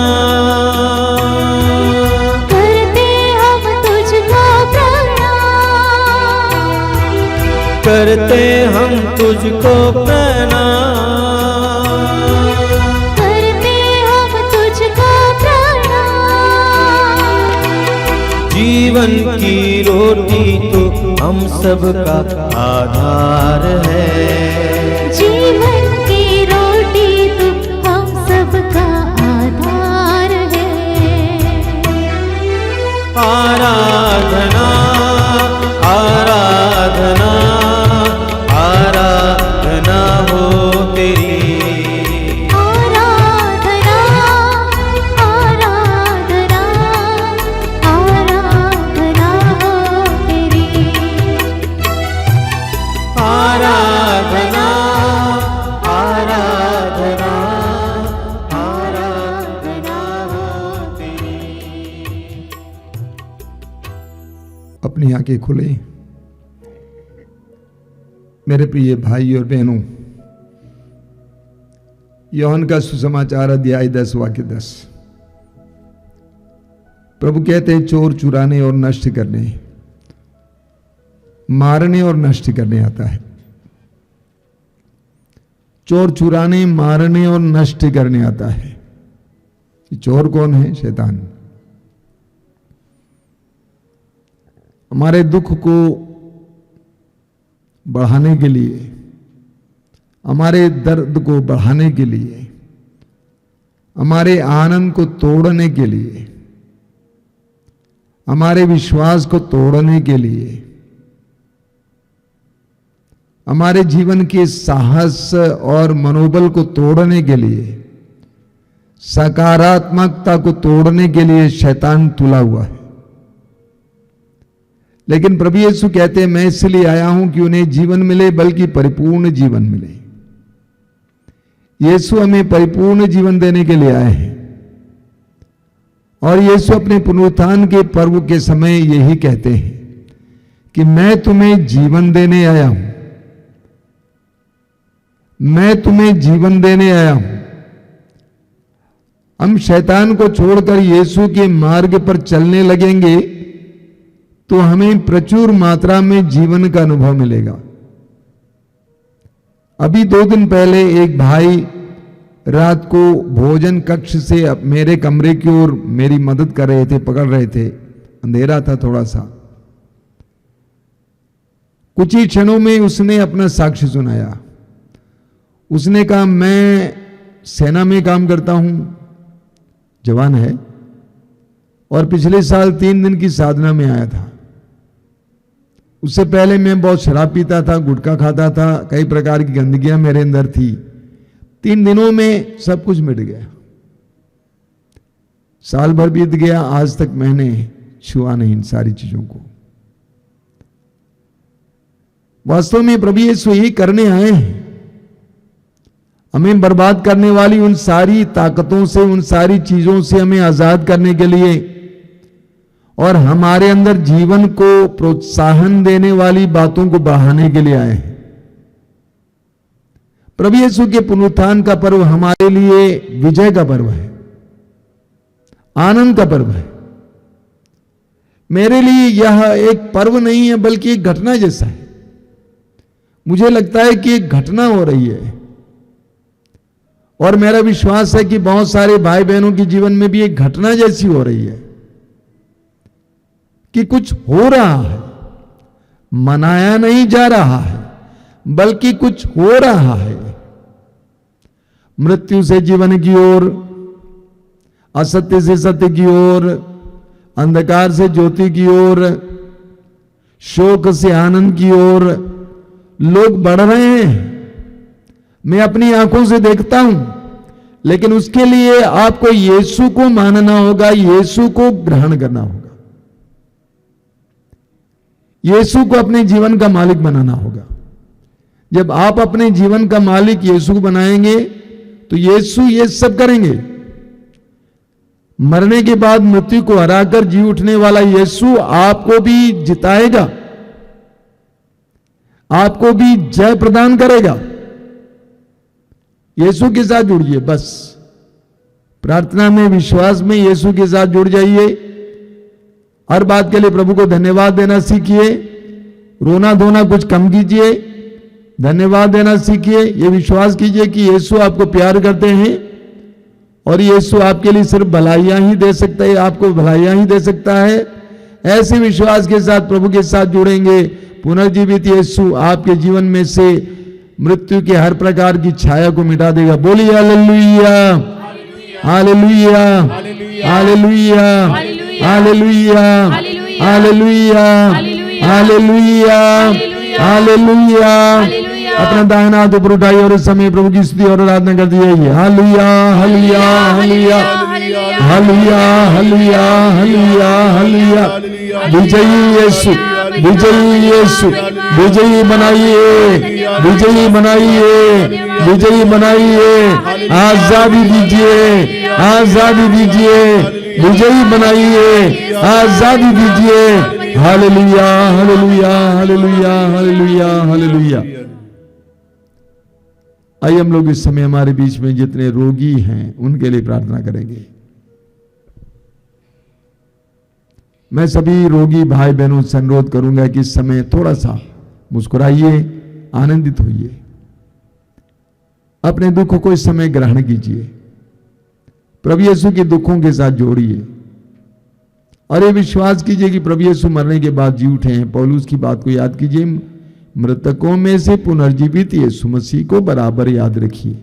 करते हम तुझको प्रणाम। करते हम तुझको प्रणाम। करते हम तुझको प्रणाम। जीवन की रोटी तो हम सबका आधार है। जीवन की रोटी तू हम सबका आधार है। आराधना, आराधना, आराधना हो तेरी। आराधना, आराधना, आराधना हो तेरी। आराधना, आराधना, आराधना हो तेरी। आंखें खुले। मेरे प्रिय भाई और बहनों, यूहन्ना का सुसमाचार अध्याय 10 वाक्य 10, प्रभु कहते हैं चोर चुराने और नष्ट करने, मारने और नष्ट करने आता है। चोर चुराने, मारने और नष्ट करने आता है। चोर कौन है? शैतान। हमारे दुख को बढ़ाने के लिए, हमारे दर्द को बढ़ाने के लिए, हमारे आनंद को तोड़ने के लिए, हमारे विश्वास को तोड़ने के लिए, हमारे जीवन के साहस और मनोबल को तोड़ने के लिए, सकारात्मकता को तोड़ने के लिए शैतान तुला हुआ है। लेकिन प्रभु यीशु कहते हैं मैं इसलिए आया हूं कि उन्हें जीवन मिले, बल्कि परिपूर्ण जीवन मिले। यीशु हमें परिपूर्ण जीवन देने के लिए आए हैं। और यीशु अपने पुनरुत्थान के पर्व के समय यही कहते हैं कि मैं तुम्हें जीवन देने आया हूं, मैं तुम्हें जीवन देने आया हूं। हम शैतान को छोड़कर यीशु के मार्ग पर चलने लगेंगे तो हमें प्रचुर मात्रा में जीवन का अनुभव मिलेगा। अभी 2 दिन पहले एक भाई रात को भोजन कक्ष से मेरे कमरे की ओर मेरी मदद कर रहे थे, पकड़ रहे थे। अंधेरा था थोड़ा सा। कुछ ही क्षणों में उसने अपना साक्ष्य सुनाया। उसने कहा मैं सेना में काम करता हूं, जवान है, और पिछले साल 3 दिन की साधना में आया था। उससे पहले मैं बहुत शराब पीता था, गुटखा खाता था, कई प्रकार की गंदगियां मेरे अंदर थी। 3 दिनों में सब कुछ मिट गया। साल भर बीत गया, आज तक मैंने छुआ नहीं इन सारी चीजों को। वास्तव में प्रभु यीशु यही करने आए हैं, हमें बर्बाद करने वाली उन सारी ताकतों से, उन सारी चीजों से हमें आजाद करने के लिए, और हमारे अंदर जीवन को प्रोत्साहन देने वाली बातों को बढ़ाने के लिए आए हैं। प्रभु यीशु के पुनरुत्थान का पर्व हमारे लिए विजय का पर्व है, आनंद का पर्व है। मेरे लिए यह एक पर्व नहीं है, बल्कि एक घटना जैसा है। मुझे लगता है कि एक घटना हो रही है, और मेरा विश्वास है कि बहुत सारे भाई बहनों के जीवन में भी एक घटना जैसी हो रही है कि कुछ हो रहा है, मनाया नहीं जा रहा है, बल्कि कुछ हो रहा है। मृत्यु से जीवन की ओर, असत्य से सत्य की ओर, अंधकार से ज्योति की ओर, शोक से आनंद की ओर लोग बढ़ रहे हैं। मैं अपनी आंखों से देखता हूं, लेकिन उसके लिए आपको यीशु को मानना होगा, यीशु को ग्रहण करना होगा, यीशु को अपने जीवन का मालिक बनाना होगा। जब आप अपने जीवन का मालिक यीशु को बनाएंगे तो यीशु ये सब करेंगे। मरने के बाद मृत्यु को हराकर जी उठने वाला यीशु आपको भी जिताएगा, आपको भी जय प्रदान करेगा। यीशु के साथ जुड़िए, बस प्रार्थना में, विश्वास में यीशु के साथ जुड़ जाइए। हर बात के लिए प्रभु को धन्यवाद देना सीखिए। रोना धोना कुछ कम कीजिए, धन्यवाद देना सीखिए। ये विश्वास कीजिए कि यीशु आपको प्यार करते हैं, और यीशु आपके लिए सिर्फ भलाइयां ही दे सकता है, आपको भलाइयां ही दे सकता है। ऐसे विश्वास के साथ प्रभु के साथ जुड़ेंगे। पुनर्जीवित यीशु आपके जीवन में से मृत्यु के हर प्रकार की छाया को मिटा देगा। बोलिए hallelujah, hallelujah, hallelujah, hallelujah, hallelujah, hallelujah, hallelujah. अपना दाहिना हाथ ऊपर उठाइए और इस समय प्रभु की स्तुति और आराधना कर दीजिए। Hallelujah, hallelujah, hallelujah, hallelujah, hallelujah, hallelujah, hallelujah. विजयी यीशु, विजयी यीशु, विजयी बनाइए, विजयी बनाइए, विजयी बनाइए। आजादी दीजिए, आजादी दीजिए, विजयी बनाइए, आजादी दीजिए। Hallelujah hallelujah hallelujah hallelujah hallelujah. आइए हम लोग इस समय हमारे बीच में जितने रोगी हैं उनके लिए प्रार्थना करेंगे। मैं सभी रोगी भाई बहनों से अनुरोध करूंगा कि इस समय थोड़ा सा मुस्कुराइए, आनंदित होइए, अपने दुखों को इस समय ग्रहण कीजिए, प्रभु यीशु के दुखों के साथ जोड़िए और ये विश्वास कीजिए कि प्रभु यीशु मरने के बाद जी उठे हैं। पौलुस की बात को याद कीजिए, मृतकों में से पुनर्जीवित यीशु मसीह को बराबर याद रखिए।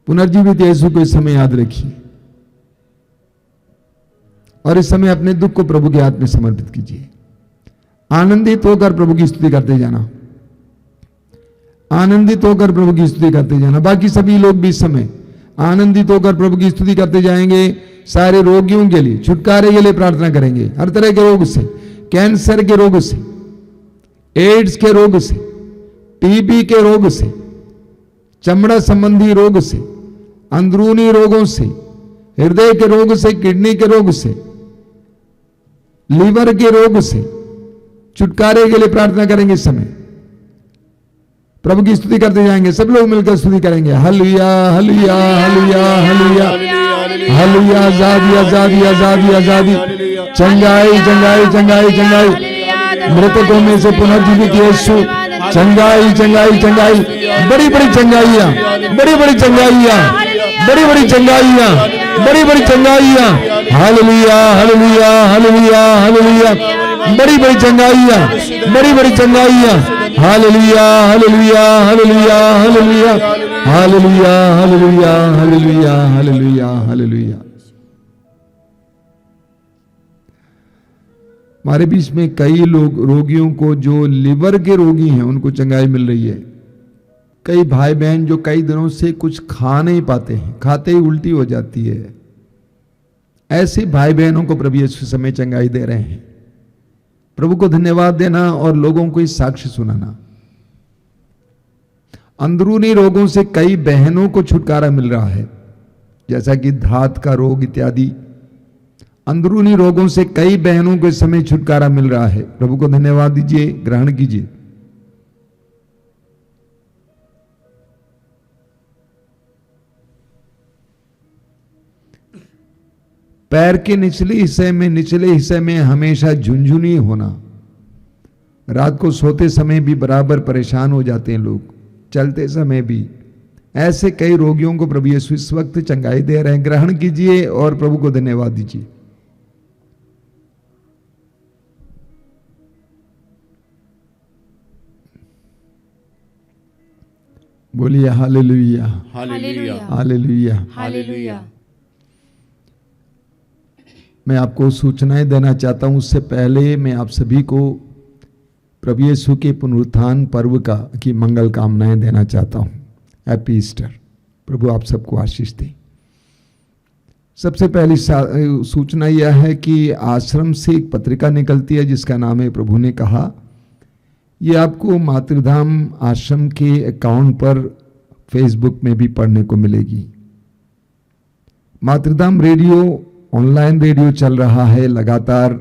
पुनर्जीवित यीशु को इस समय याद रखिए और इस समय अपने दुख को प्रभु के हाथ में समर्पित कीजिए। आनंदित होकर प्रभु की स्तुति करते जाना, आनंदित होकर प्रभु की स्तुति करते जाना। बाकी सभी लोग भी इस समय आनंदित होकर प्रभु की स्तुति करते जाएंगे। सारे रोगियों के लिए छुटकारे के लिए प्रार्थना करेंगे, हर तरह के रोग से, कैंसर के रोग से, एड्स के रोग से, टीबी के रोग से, चमड़ा संबंधी रोग से, अंदरूनी रोगों से, हृदय के रोग से, किडनी के रोग से, लीवर के रोग से छुटकारे के लिए प्रार्थना करेंगे। इस समय प्रभु की स्तुति करते जाएंगे, सब लोग मिलकर स्तुति करेंगे। Hallelujah hallelujah hallelujah hallelujah hallelujah. आजादी आजादी आजादी आजादी, चंगाई चंगाई चंगाई चंगाई, मृतकों में से पुनर्जीवित यीशु, चंगाई चंगाई चंगाई, बड़ी बड़ी चंगाइयां, बड़ी बड़ी चंगाइयां, बड़ी बड़ी चंगाइयां, बड़ी बड़ी चंगाइयां। हालेलुया हालेलुया हालेलुया हालेलुया, बड़ी बड़ी चंगाइयां, बड़ी बड़ी चंगाइयां। Hallelujah hallelujah hallelujah hallelujah hallelujah hallelujah hallelujah hallelujah hallelujah. हमारे बीच में कई लोग रोगियों को, जो लिवर के रोगी हैं, उनको चंगाई मिल रही है। कई भाई बहन जो कई दिनों से कुछ खा नहीं पाते हैं, खाते ही उल्टी हो जाती है, ऐसे भाई बहनों को प्रभु यीशु समय चंगाई दे रहे हैं। प्रभु को धन्यवाद देना और लोगों को इस साक्ष्य सुनाना। अंदरूनी रोगों से कई बहनों को छुटकारा मिल रहा है, जैसा कि धात का रोग इत्यादि। अंदरूनी रोगों से कई बहनों को इस समय छुटकारा मिल रहा है। प्रभु को धन्यवाद दीजिए, ग्रहण कीजिए। पैर के निचले हिस्से में हमेशा झुनझुनी होना, रात को सोते समय भी बराबर परेशान हो जाते हैं लोग, चलते समय भी। ऐसे कई रोगियों को प्रभु यीशु इस वक्त चंगाई दे रहे हैं। ग्रहण कीजिए और प्रभु को धन्यवाद दीजिए। बोलिए हालेलुया हालेलुया हालेलुया। हालेलुया। मैं आपको सूचनाएं देना चाहता हूं, उससे पहले मैं आप सभी को प्रभु यीशु के पुनरुत्थान पर्व की मंगल कामनाएं देना चाहता हूं। Happy Easter. प्रभु आप सबको आशीष दे। सबसे पहली सूचना यह है कि आश्रम से एक पत्रिका निकलती है जिसका नाम है प्रभु ने कहा। ये आपको मातृधाम आश्रम के अकाउंट पर फेसबुक में भी पढ़ने को मिलेगी। मातृधाम रेडियो ऑनलाइन रेडियो चल रहा है, लगातार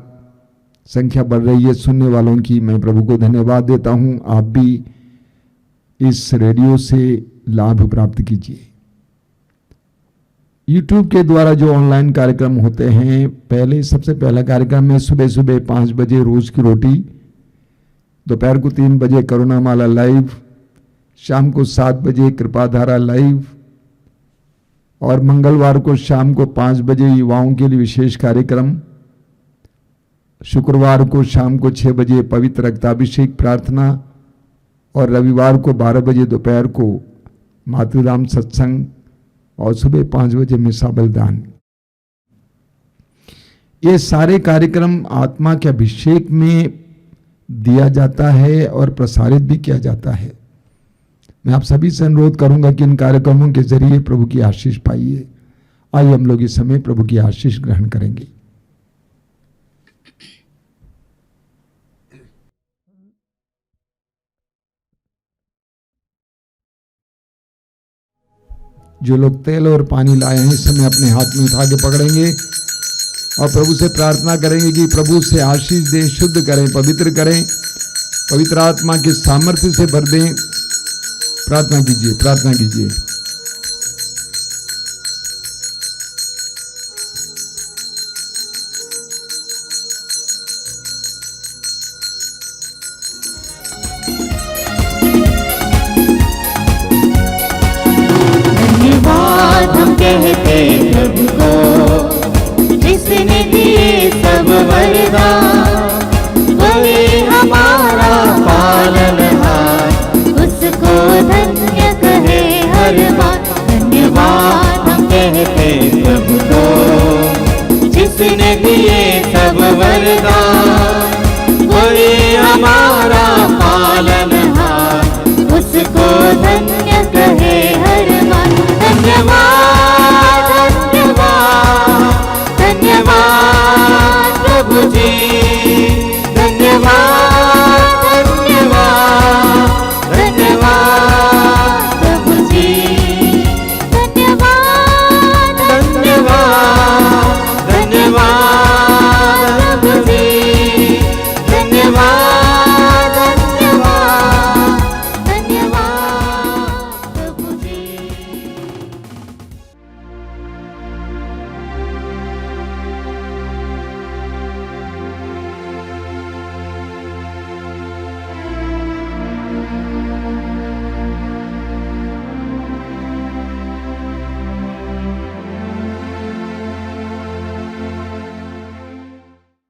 संख्या बढ़ रही है सुनने वालों की। मैं प्रभु को धन्यवाद देता हूं। आप भी इस रेडियो से लाभ प्राप्त कीजिए। यूट्यूब के द्वारा जो ऑनलाइन कार्यक्रम होते हैं, सबसे पहला कार्यक्रम है सुबह सुबह 5 बजे रोज की रोटी, दोपहर को 3 बजे करुणामाला लाइव, शाम को 7 बजे कृपाधारा लाइव और मंगलवार को शाम को 5 बजे युवाओं के लिए विशेष कार्यक्रम, शुक्रवार को शाम को 6 बजे पवित्र रक्ताभिषेक प्रार्थना और रविवार को 12 बजे दोपहर को मातृधाम सत्संग और सुबह 5 बजे मिसा बलिदान। ये सारे कार्यक्रम आत्मा के अभिषेक में दिया जाता है और प्रसारित भी किया जाता है। मैं आप सभी से अनुरोध करूंगा कि इन कार्यक्रमों के जरिए प्रभु की आशीष पाइए। आइए हम लोग इस समय प्रभु की आशीष ग्रहण करेंगे। जो लोग तेल और पानी लाए हैं इस समय अपने हाथ में उठा के पकड़ेंगे और प्रभु से प्रार्थना करेंगे कि प्रभु से आशीष दें, शुद्ध करें, पवित्र करें, पवित्र आत्मा के सामर्थ्य से भर दें। प्रार्थना कीजिए, प्रार्थना कीजिए। धन्यवाद हम कहते प्रभु को, जिसने दिए सब वरदान, वही हमारा पालनहार, उसको धन्य कहे हर बार। धन्यवाद हम कहते प्रभु को, जिसने दिए सब वरदान, वही हमारा पालन